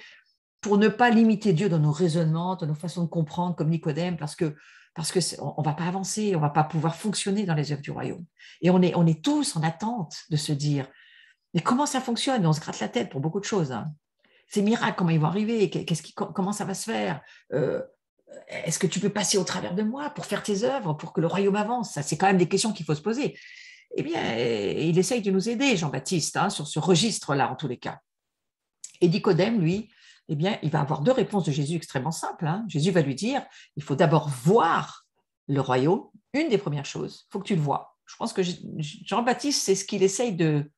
pour ne pas limiter Dieu dans nos raisonnements, dans nos façons de comprendre comme Nicodème, parce que on ne va pas avancer, on ne va pas pouvoir fonctionner dans les œuvres du royaume. Et on est tous en attente de se dire, mais comment ça fonctionne? On se gratte la tête pour beaucoup de choses. Ces miracles, comment ils vont arriver? Comment ça va se faire? Est-ce que tu peux passer au travers de moi pour faire tes œuvres, pour que le royaume avance? Ça, c'est quand même des questions qu'il faut se poser. Eh bien, il essaye de nous aider, Jean-Baptiste, sur ce registre-là, en tous les cas. Et Nicodème, lui, il va avoir deux réponses de Jésus extrêmement simples. Jésus va lui dire, il faut d'abord voir le royaume. Une des premières choses, il faut que tu le vois. Je pense que Jean-Baptiste, c'est ce qu'il essaye de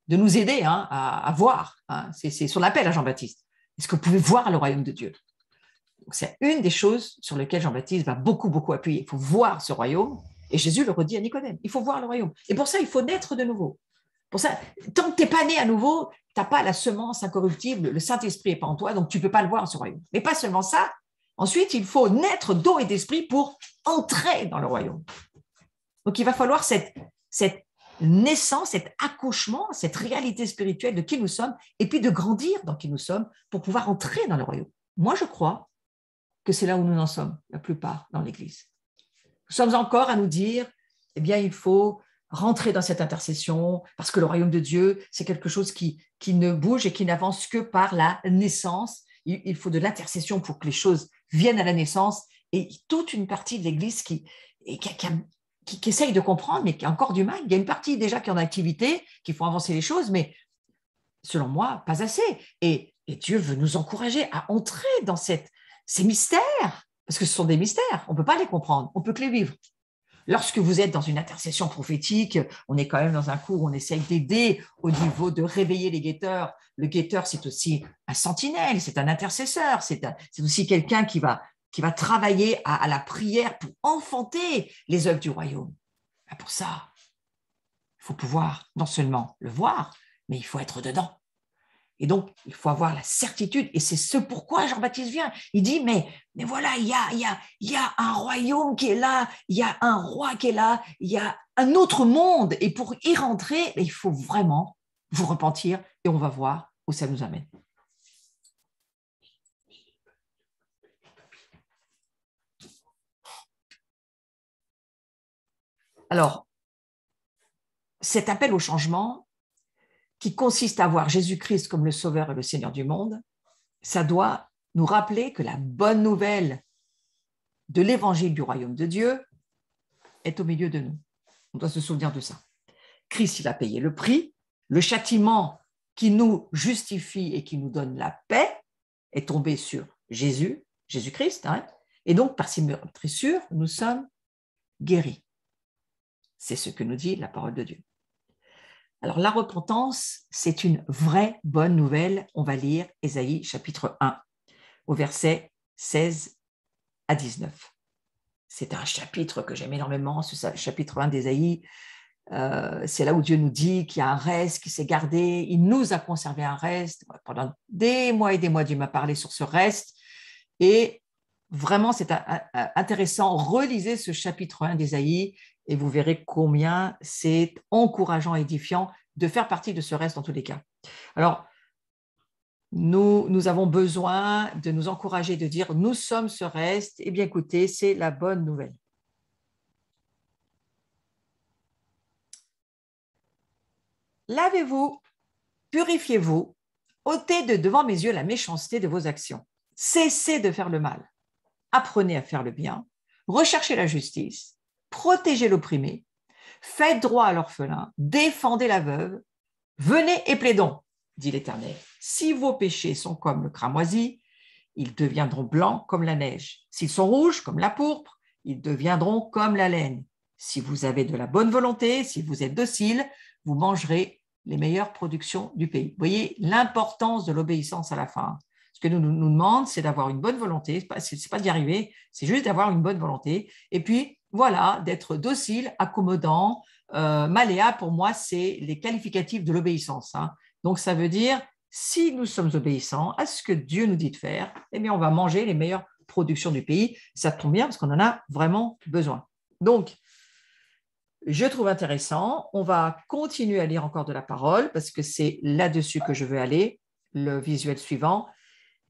nous aider à voir. C'est son appel à Jean-Baptiste. Est-ce que vous pouvez voir le royaume de Dieu? C'est une des choses sur lesquelles Jean-Baptiste va beaucoup, beaucoup appuyer. Il faut voir ce royaume. Et Jésus le redit à Nicodème. Il faut voir le royaume. Et pour ça, il faut naître de nouveau. Pour ça, tant que tu n'es pas né à nouveau, tu n'as pas la semence incorruptible, le Saint-Esprit n'est pas en toi, donc tu ne peux pas le voir, ce royaume. Mais pas seulement ça. Ensuite, il faut naître d'eau et d'esprit pour entrer dans le royaume. Donc, il va falloir cette naissance, cet accouchement, cette réalité spirituelle de qui nous sommes, et puis de grandir dans qui nous sommes pour pouvoir entrer dans le royaume. Moi, je crois que c'est là où nous en sommes, la plupart, dans l'Église. Nous sommes encore à nous dire, eh bien, il faut rentrer dans cette intercession, parce que le royaume de Dieu, c'est quelque chose qui ne bouge et qui n'avance que par la naissance. Il faut de l'intercession pour que les choses viennent à la naissance, et toute une partie de l'Église qui essaye de comprendre, mais qui a encore du mal. Il y a une partie déjà qui est en activité, qui font avancer les choses, mais selon moi, pas assez. Et Dieu veut nous encourager à entrer dans ces mystères, parce que ce sont des mystères, on ne peut pas les comprendre, on ne peut que les vivre. Lorsque vous êtes dans une intercession prophétique, on est quand même dans un cours où on essaye d'aider au niveau de réveiller les guetteurs. Le guetteur, c'est aussi un sentinelle, c'est un intercesseur, c'est aussi quelqu'un qui va travailler à la prière pour enfanter les œuvres du royaume. Et pour ça, il faut pouvoir non seulement le voir, mais il faut être dedans. Et donc, il faut avoir la certitude, et c'est ce pourquoi Jean-Baptiste vient. Il dit, mais voilà, il y a un royaume qui est là, il y a un roi qui est là, il y a un autre monde, et pour y rentrer, il faut vraiment vous repentir, et on va voir où ça nous amène. Alors, cet appel au changement, qui consiste à voir Jésus-Christ comme le Sauveur et le Seigneur du monde, ça doit nous rappeler que la bonne nouvelle de l'évangile du royaume de Dieu est au milieu de nous. On doit se souvenir de ça. Christ, il a payé le prix. Le châtiment qui nous justifie et qui nous donne la paix est tombé sur Jésus-Christ. Et donc, par ses meurtrissures, nous sommes guéris. C'est ce que nous dit la parole de Dieu. Alors, la repentance, c'est une vraie bonne nouvelle. On va lire Ésaïe chapitre 1, au verset 16 à 19. C'est un chapitre que j'aime énormément, ce chapitre 1 d'Ésaïe. C'est là où Dieu nous dit qu'il y a un reste qui s'est gardé. Il nous a conservé un reste. Pendant des mois et des mois, Dieu m'a parlé sur ce reste. Et vraiment, c'est intéressant. Relisez ce chapitre 1 d'Ésaïe et vous verrez combien c'est encourageant et édifiant de faire partie de ce reste dans tous les cas. Alors, nous avons besoin de nous encourager, de dire nous sommes ce reste. Eh bien, écoutez, c'est la bonne nouvelle. Lavez-vous, purifiez-vous, ôtez de devant mes yeux la méchanceté de vos actions. Cessez de faire le mal. Apprenez à faire le bien, recherchez la justice, protégez l'opprimé, faites droit à l'orphelin, défendez la veuve, venez et plaidons, dit l'Éternel. Si vos péchés sont comme le cramoisi, ils deviendront blancs comme la neige. S'ils sont rouges comme la pourpre, ils deviendront comme la laine. Si vous avez de la bonne volonté, si vous êtes docile, vous mangerez les meilleures productions du pays. Vous voyez l'importance de l'obéissance à la fin. Ce que nous demandons, c'est d'avoir une bonne volonté, ce n'est pas d'y arriver, c'est juste d'avoir une bonne volonté. Et puis, voilà, d'être docile, accommodant, malléable, pour moi, c'est les qualificatifs de l'obéissance. Donc, ça veut dire, si nous sommes obéissants à ce que Dieu nous dit de faire, eh bien, on va manger les meilleures productions du pays. Ça tombe bien parce qu'on en a vraiment besoin. Donc, je trouve intéressant. On va continuer à lire encore de la parole parce que c'est là-dessus que je veux aller. Le visuel suivant.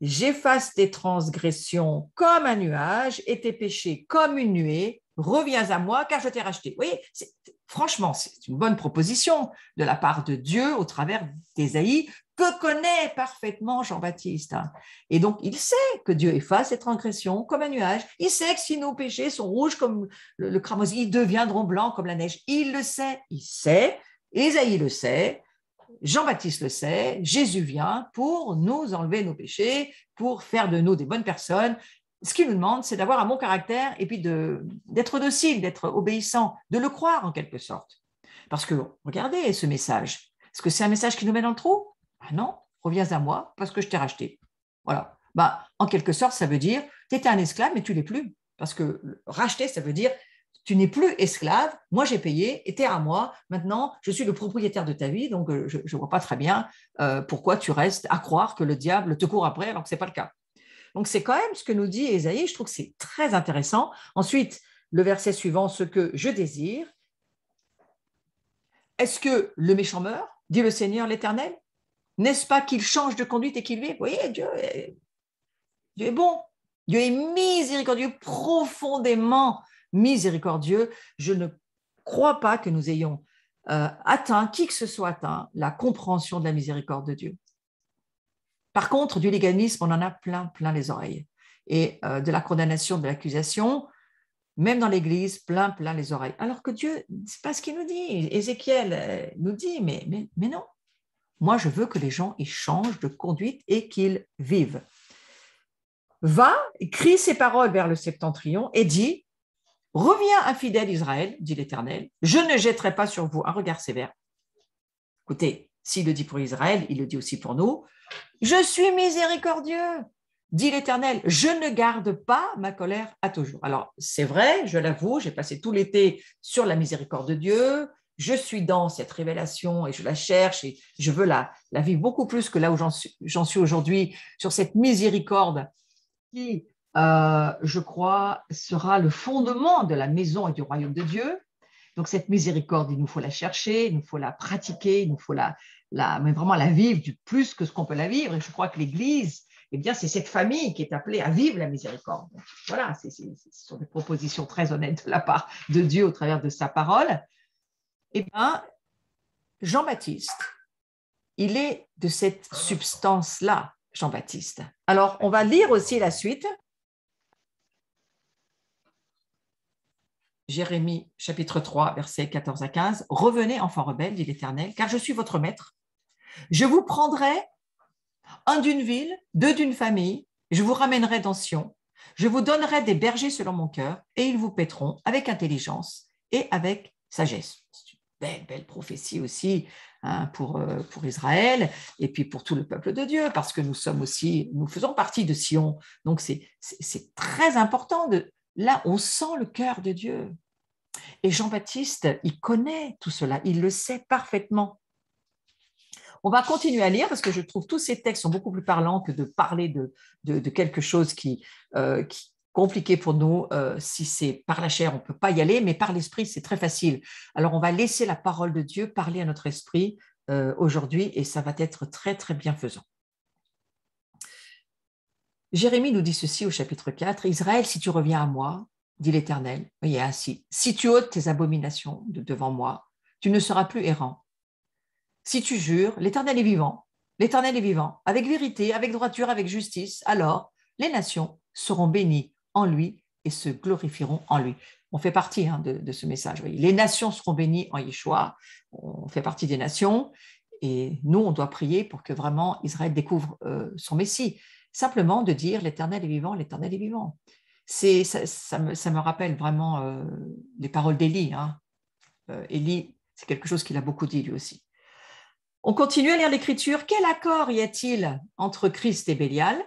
J'efface tes transgressions comme un nuage et tes péchés comme une nuée. Reviens à moi car je t'ai racheté. Vous voyez, franchement, c'est une bonne proposition de la part de Dieu au travers d'Ésaïe que connaît parfaitement Jean-Baptiste. Et donc, il sait que Dieu efface ses transgressions comme un nuage. Il sait que si nos péchés sont rouges comme le cramoisi, ils deviendront blancs comme la neige. Il le sait, il sait, Ésaïe le sait. Jean-Baptiste le sait, Jésus vient pour nous enlever nos péchés, pour faire de nous des bonnes personnes. Ce qu'il nous demande, c'est d'avoir un bon caractère et puis d'être docile, d'être obéissant, de le croire en quelque sorte. Parce que, regardez ce message. Est-ce que c'est un message qui nous met dans le trou ? Ah non, reviens à moi parce que je t'ai racheté. Voilà. En quelque sorte, ça veut dire tu étais un esclave, mais tu ne l'es plus. Parce que racheter, ça veut dire tu n'es plus esclave, moi j'ai payé, et tu es à moi, maintenant je suis le propriétaire de ta vie, donc je ne vois pas très bien pourquoi tu restes à croire que le diable te court après alors que ce n'est pas le cas. Donc c'est quand même ce que nous dit Ésaïe, je trouve que c'est très intéressant. Ensuite, le verset suivant, ce que je désire, est-ce que le méchant meurt, dit le Seigneur l'Éternel? N'est-ce pas qu'il change de conduite et qu'il vit? Vous voyez, Dieu est bon, Dieu est miséricordieux, profondément miséricordieux. Je ne crois pas que nous ayons atteint, qui que ce soit atteint, la compréhension de la miséricorde de Dieu. Par contre, du légalisme, on en a plein les oreilles. Et de la condamnation, de l'accusation, même dans l'Église, plein les oreilles. Alors que Dieu, c'est pas ce qu'il nous dit. Ézéchiel nous dit, mais non. Moi, je veux que les gens ils changent de conduite et qu'ils vivent. Va, crie ces paroles vers le septentrion et dit, reviens infidèle Israël, dit l'Éternel, je ne jetterai pas sur vous un regard sévère. Écoutez, s'il le dit pour Israël, il le dit aussi pour nous. Je suis miséricordieux, dit l'Éternel, je ne garde pas ma colère à toujours. Alors, c'est vrai, je l'avoue, j'ai passé tout l'été sur la miséricorde de Dieu, je suis dans cette révélation et je la cherche et je veux la vivre beaucoup plus que là où j'en suis aujourd'hui, sur cette miséricorde qui, je crois, sera le fondement de la maison et du royaume de Dieu. Donc, cette miséricorde, il nous faut la chercher, il nous faut la pratiquer, il nous faut mais vraiment la vivre du plus que ce qu'on peut la vivre. Et je crois que l'Église, eh bien, c'est cette famille qui est appelée à vivre la miséricorde. Donc, voilà, ce sont des propositions très honnêtes de la part de Dieu au travers de sa parole. Eh bien, Jean-Baptiste, il est de cette substance-là, Jean-Baptiste. Alors, on va lire aussi la suite. Jérémie, chapitre 3, versets 14 à 15. « Revenez, enfants rebelles, dit l'Éternel, car je suis votre maître. Je vous prendrai un d'une ville, deux d'une famille, je vous ramènerai dans Sion. Je vous donnerai des bergers selon mon cœur, et ils vous paîtront avec intelligence et avec sagesse. » C'est une belle prophétie aussi pour Israël et puis pour tout le peuple de Dieu, parce que nous faisons partie de Sion. Donc c'est très important. Là, on sent le cœur de Dieu. Et Jean-Baptiste, il connaît tout cela, il le sait parfaitement. On va continuer à lire parce que je trouve tous ces textes sont beaucoup plus parlants que de parler de quelque chose qui est compliqué pour nous. Si c'est par la chair, on ne peut pas y aller, mais par l'esprit, c'est très facile. Alors, on va laisser la parole de Dieu parler à notre esprit aujourd'hui et ça va être très, très bienfaisant. Jérémie nous dit ceci au chapitre 4, « Israël, si tu reviens à moi, dit l'Éternel, voyez ainsi, si tu ôtes tes abominations de devant moi, tu ne seras plus errant. Si tu jures, l'Éternel est vivant, avec vérité, avec droiture, avec justice, alors les nations seront bénies en lui et se glorifieront en lui. » On fait partie de ce message. Voyez. Les nations seront bénies en Yeshua, on fait partie des nations, et nous, on doit prier pour que vraiment Israël découvre son Messie. Simplement de dire l'Éternel est vivant, l'Éternel est vivant. Ça me rappelle vraiment les paroles d'Élie. Élie, c'est quelque chose qu'il a beaucoup dit lui aussi. On continue à lire l'Écriture. Quel accord y a-t-il entre Christ et Bélial?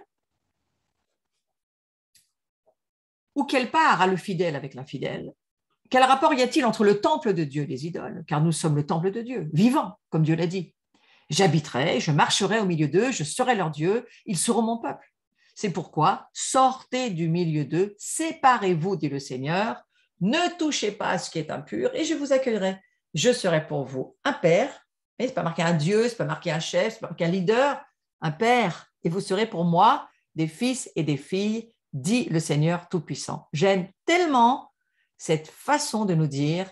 Ou quelle part a le fidèle avec l'infidèle? Quel rapport y a-t-il entre le temple de Dieu et les idoles? Car nous sommes le temple de Dieu, vivant, comme Dieu l'a dit. J'habiterai, je marcherai au milieu d'eux, je serai leur Dieu, ils seront mon peuple. C'est pourquoi, sortez du milieu d'eux, séparez-vous, dit le Seigneur, ne touchez pas à ce qui est impur, et je vous accueillerai. Je serai pour vous un père, mais ce n'est pas marqué un Dieu, ce n'est pas marqué un chef, ce n'est pas marqué un leader, un père, et vous serez pour moi des fils et des filles, dit le Seigneur Tout-Puissant. J'aime tellement cette façon de nous dire,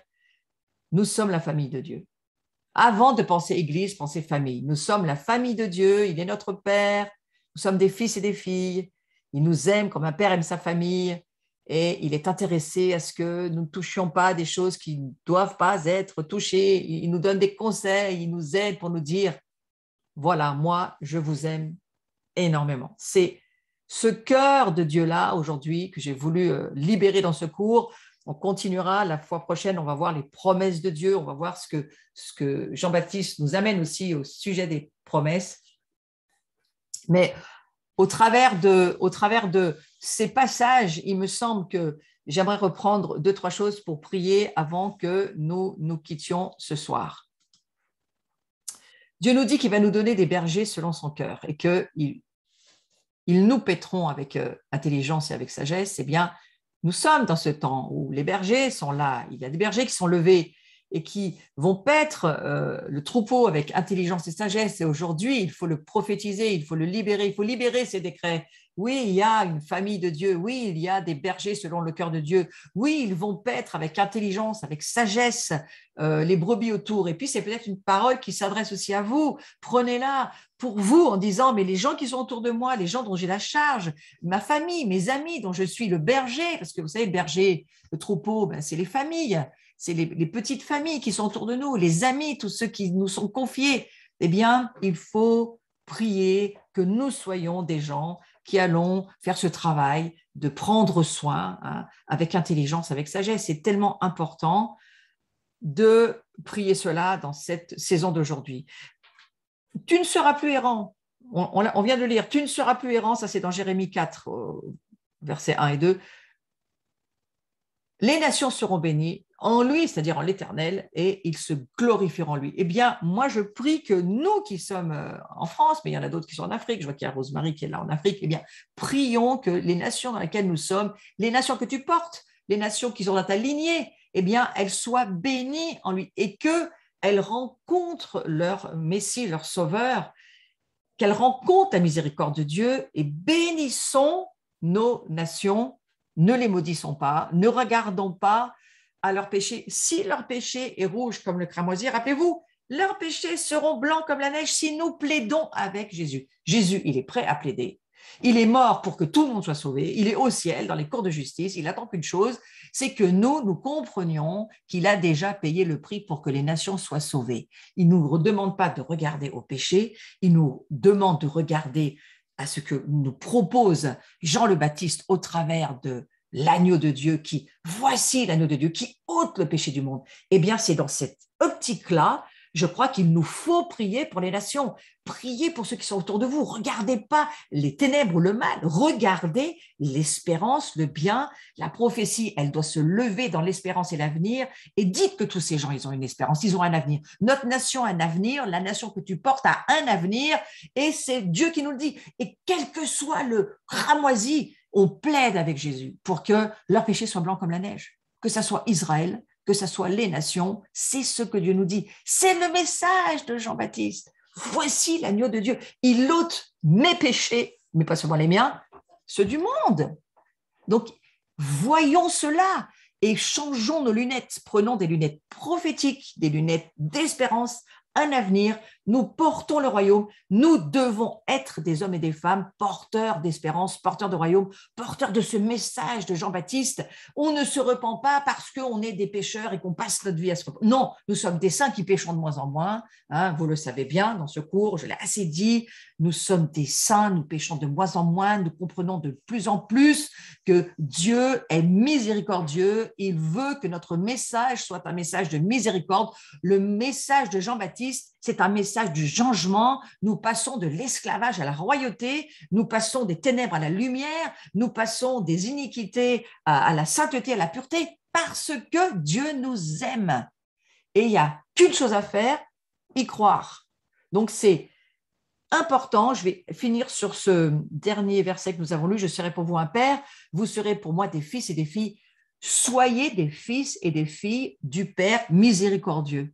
nous sommes la famille de Dieu. Avant de penser Église, pensez famille. Nous sommes la famille de Dieu, il est notre Père, nous sommes des fils et des filles, il nous aime comme un père aime sa famille et il est intéressé à ce que nous ne touchions pas des choses qui ne doivent pas être touchées. Il nous donne des conseils, il nous aide pour nous dire, voilà, moi, je vous aime énormément. C'est ce cœur de Dieu-là aujourd'hui que j'ai voulu libérer dans ce cours. On continuera la fois prochaine, on va voir les promesses de Dieu, on va voir ce que Jean-Baptiste nous amène aussi au sujet des promesses. Mais au travers de ces passages, il me semble que j'aimerais reprendre 2, 3 choses pour prier avant que nous nous quittions ce soir. Dieu nous dit qu'il va nous donner des bergers selon son cœur et qu'ils nous paîtront avec intelligence et avec sagesse. Eh bien, nous sommes dans ce temps où les bergers sont là. Il y a des bergers qui sont levés et qui vont paître le troupeau avec intelligence et sagesse. Et aujourd'hui, il faut le prophétiser, il faut le libérer, il faut libérer ces décrets. Oui, il y a une famille de Dieu. Oui, il y a des bergers selon le cœur de Dieu. Oui, ils vont paître avec intelligence, avec sagesse les brebis autour. Et puis, c'est peut-être une parole qui s'adresse aussi à vous. Prenez-la pour vous en disant, mais les gens qui sont autour de moi, les gens dont j'ai la charge, ma famille, mes amis dont je suis le berger, parce que vous savez, le berger, le troupeau, ben, c'est les familles. C'est les petites familles qui sont autour de nous, les amis, tous ceux qui nous sont confiés. Eh bien, il faut prier que nous soyons des gens qui allons faire ce travail de prendre soin avec intelligence, avec sagesse. C'est tellement important de prier cela dans cette saison d'aujourd'hui. Tu ne seras plus errant. On vient de lire, tu ne seras plus errant, ça c'est dans Jérémie 4, versets 1 et 2. Les nations seront bénies en lui, c'est-à-dire en l'Éternel, et ils se glorifieront en lui. Eh bien, moi, je prie que nous qui sommes en France, mais il y en a d'autres qui sont en Afrique, je vois qu'il y a Rosemary qui est là en Afrique, eh bien, prions que les nations dans lesquelles nous sommes, les nations que tu portes, les nations qui sont dans ta lignée, eh bien, elles soient bénies en lui et qu'elles rencontrent leur Messie, leur Sauveur, qu'elles rencontrent la miséricorde de Dieu et bénissons nos nations. Ne les maudissons pas, ne regardons pas à leur péché. Si leur péché est rouge comme le cramoisi, rappelez-vous, leurs péchés seront blancs comme la neige si nous plaidons avec Jésus. Jésus, il est prêt à plaider. Il est mort pour que tout le monde soit sauvé. Il est au ciel, dans les cours de justice. Il attend qu'une chose, c'est que nous comprenions qu'il a déjà payé le prix pour que les nations soient sauvées. Il ne nous demande pas de regarder au péché, il nous demande de regarder à ce que nous propose Jean le Baptiste au travers de l'agneau de Dieu qui, voici l'agneau de Dieu qui ôte le péché du monde. Eh bien, c'est dans cette optique-là, je crois qu'il nous faut prier pour les nations, prier pour ceux qui sont autour de vous. Regardez pas les ténèbres ou le mal, regardez l'espérance, le bien, la prophétie, elle doit se lever dans l'espérance et l'avenir, et dites que tous ces gens, ils ont une espérance, ils ont un avenir. Notre nation a un avenir, la nation que tu portes a un avenir, et c'est Dieu qui nous le dit. Et quel que soit le cramoisi, on plaide avec Jésus pour que leurs péchés soient blancs comme la neige, que ça soit Israël, que ce soit les nations, c'est ce que Dieu nous dit. C'est le message de Jean-Baptiste. Voici l'agneau de Dieu. Il ôte mes péchés, mais pas seulement les miens, ceux du monde. Donc, voyons cela et changeons nos lunettes. Prenons des lunettes prophétiques, des lunettes d'espérance, un avenir. Nous portons le royaume. Nous devons être des hommes et des femmes porteurs d'espérance, porteurs de royaume, porteurs de ce message de Jean-Baptiste. On ne se repent pas parce qu'on est des pécheurs et qu'on passe notre vie à se repentir. Non, nous sommes des saints qui péchons de moins en moins. Hein, vous le savez bien dans ce cours, je l'ai assez dit. Nous sommes des saints, nous péchons de moins en moins. Nous comprenons de plus en plus que Dieu est miséricordieux. Il veut que notre message soit un message de miséricorde. Le message de Jean-Baptiste, c'est un message du changement. Nous passons de l'esclavage à la royauté, nous passons des ténèbres à la lumière, nous passons des iniquités à la sainteté, à la pureté, parce que Dieu nous aime. Et il n'y a qu'une chose à faire, y croire. Donc c'est important, je vais finir sur ce dernier verset que nous avons lu, je serai pour vous un père, vous serez pour moi des fils et des filles. Soyez des fils et des filles du Père miséricordieux.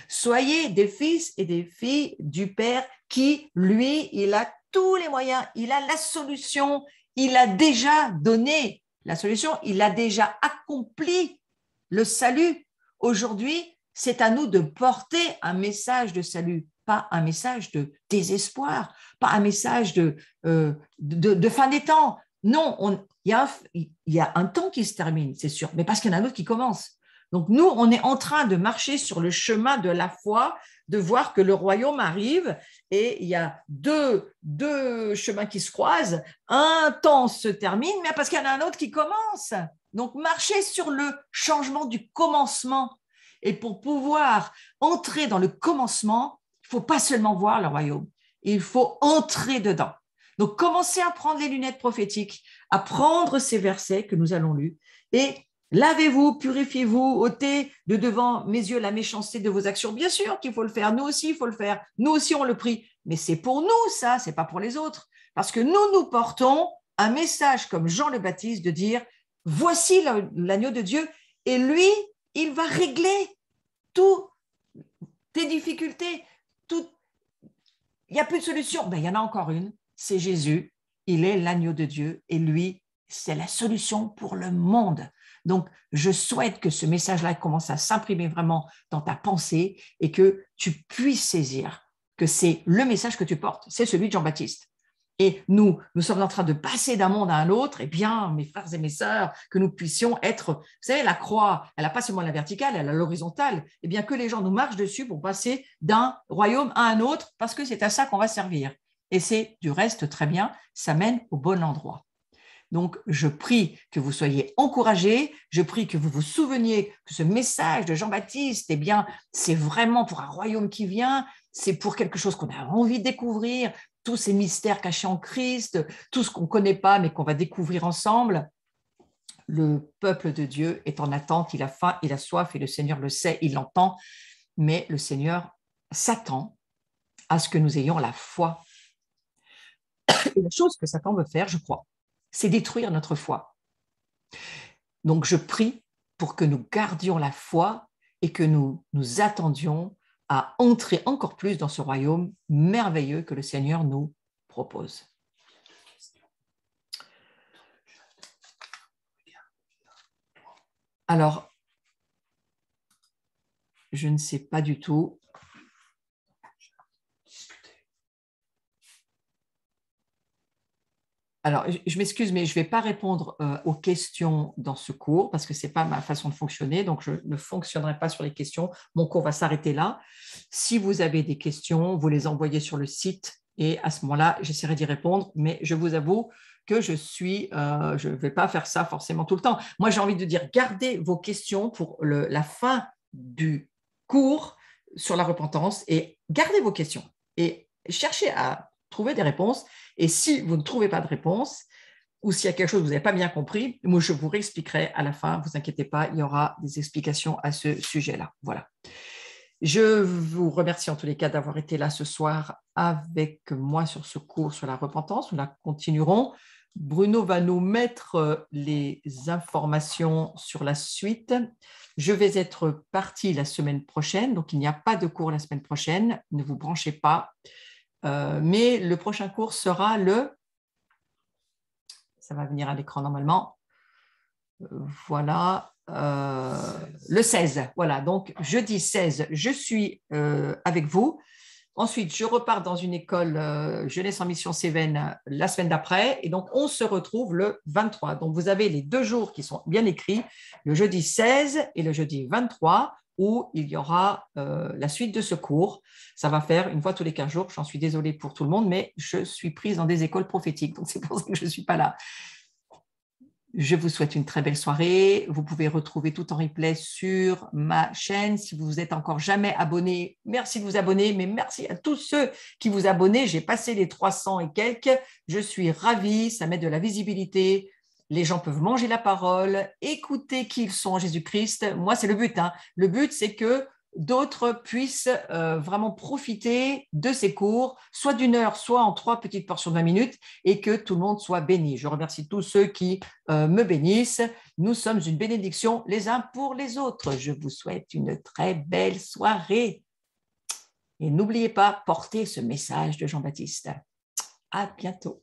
Soyez des fils et des filles du Père qui, lui, il a tous les moyens, il a la solution, il a déjà donné la solution, il a déjà accompli le salut. Aujourd'hui, c'est à nous de porter un message de salut, pas un message de désespoir, pas un message de fin des temps. Non, il y a un temps qui se termine, c'est sûr, mais parce qu'il y en a un autre qui commence. Donc, nous, on est en train de marcher sur le chemin de la foi, de voir que le royaume arrive et il y a deux chemins qui se croisent. Un temps se termine, mais parce qu'il y en a un autre qui commence. Donc, marcher sur le changement du commencement. Et pour pouvoir entrer dans le commencement, il ne faut pas seulement voir le royaume, il faut entrer dedans. Donc, commencez à prendre les lunettes prophétiques, à prendre ces versets que nous allons lire et lavez-vous, purifiez-vous, ôtez de devant mes yeux la méchanceté de vos actions. Bien sûr qu'il faut le faire, nous aussi il faut le faire, nous aussi on le prie, mais c'est pour nous ça, c'est pas pour les autres, parce que nous portons un message comme Jean le Baptiste de dire voici l'agneau de Dieu et lui il va régler toutes tes difficultés, il n'y a plus de solution. Ben, il y en a encore une, c'est Jésus, il est l'agneau de Dieu et lui c'est la solution pour le monde. Donc, je souhaite que ce message-là commence à s'imprimer vraiment dans ta pensée et que tu puisses saisir que c'est le message que tu portes, c'est celui de Jean-Baptiste. Et nous sommes en train de passer d'un monde à un autre, et bien, mes frères et mes sœurs, que nous puissions être, vous savez, la croix, elle n'a pas seulement la verticale, elle a l'horizontale, et bien que les gens nous marchent dessus pour passer d'un royaume à un autre, parce que c'est à ça qu'on va servir. Et c'est du reste très bien, ça mène au bon endroit. Donc, je prie que vous soyez encouragés, je prie que vous vous souveniez que ce message de Jean-Baptiste, eh bien, c'est vraiment pour un royaume qui vient, c'est pour quelque chose qu'on a envie de découvrir, tous ces mystères cachés en Christ, tout ce qu'on ne connaît pas mais qu'on va découvrir ensemble. Le peuple de Dieu est en attente, il a faim, il a soif et le Seigneur le sait, il l'entend, mais le Seigneur s'attend à ce que nous ayons la foi. Et la chose que Satan veut faire, je crois, c'est détruire notre foi. Donc, je prie pour que nous gardions la foi et que nous nous attendions à entrer encore plus dans ce royaume merveilleux que le Seigneur nous propose. Alors, je ne sais pas du tout. Alors, je m'excuse, mais je ne vais pas répondre aux questions dans ce cours parce que ce n'est pas ma façon de fonctionner, donc je ne fonctionnerai pas sur les questions. Mon cours va s'arrêter là. Si vous avez des questions, vous les envoyez sur le site et à ce moment-là, j'essaierai d'y répondre, mais je vous avoue que je ne vais pas faire ça forcément tout le temps. Moi, j'ai envie de dire, gardez vos questions pour la fin du cours sur la repentance et gardez vos questions et cherchez à trouver des réponses. Et si vous ne trouvez pas de réponse, ou s'il y a quelque chose que vous n'avez pas bien compris, moi, je vous réexpliquerai à la fin. Ne vous inquiétez pas, il y aura des explications à ce sujet-là. Voilà. Je vous remercie en tous les cas d'avoir été là ce soir avec moi sur ce cours sur la repentance. Nous la continuerons. Bruno va nous mettre les informations sur la suite. Je vais être partie la semaine prochaine, donc il n'y a pas de cours la semaine prochaine. Ne vous branchez pas. Mais le prochain cours sera ça va venir à l'écran normalement, voilà, le 16. Voilà, donc jeudi 16, je suis avec vous. Ensuite, je repars dans une école Jeunesse en Mission Cévennes la semaine d'après. Et donc, on se retrouve le 23. Donc, vous avez les 2 jours qui sont bien écrits, le jeudi 16 et le jeudi 23, où il y aura la suite de ce cours. Ça va faire une fois tous les 15 jours. J'en suis désolée pour tout le monde, mais je suis prise dans des écoles prophétiques. Donc, c'est pour ça que je ne suis pas là. Je vous souhaite une très belle soirée. Vous pouvez retrouver tout en replay sur ma chaîne. Si vous vous êtes encore jamais abonné, merci de vous abonner, mais merci à tous ceux qui vous abonnent. J'ai passé les 300 et quelques. Je suis ravie, ça met de la visibilité. Les gens peuvent manger la parole, écouter qui ils sont en Jésus-Christ. Moi, c'est le but. Le but, c'est que d'autres puissent vraiment profiter de ces cours, soit d'1 heure, soit en 3 petites portions de 20 minutes, et que tout le monde soit béni. Je remercie tous ceux qui me bénissent. Nous sommes une bénédiction les uns pour les autres. Je vous souhaite une très belle soirée. Et n'oubliez pas, portez ce message de Jean-Baptiste. À bientôt.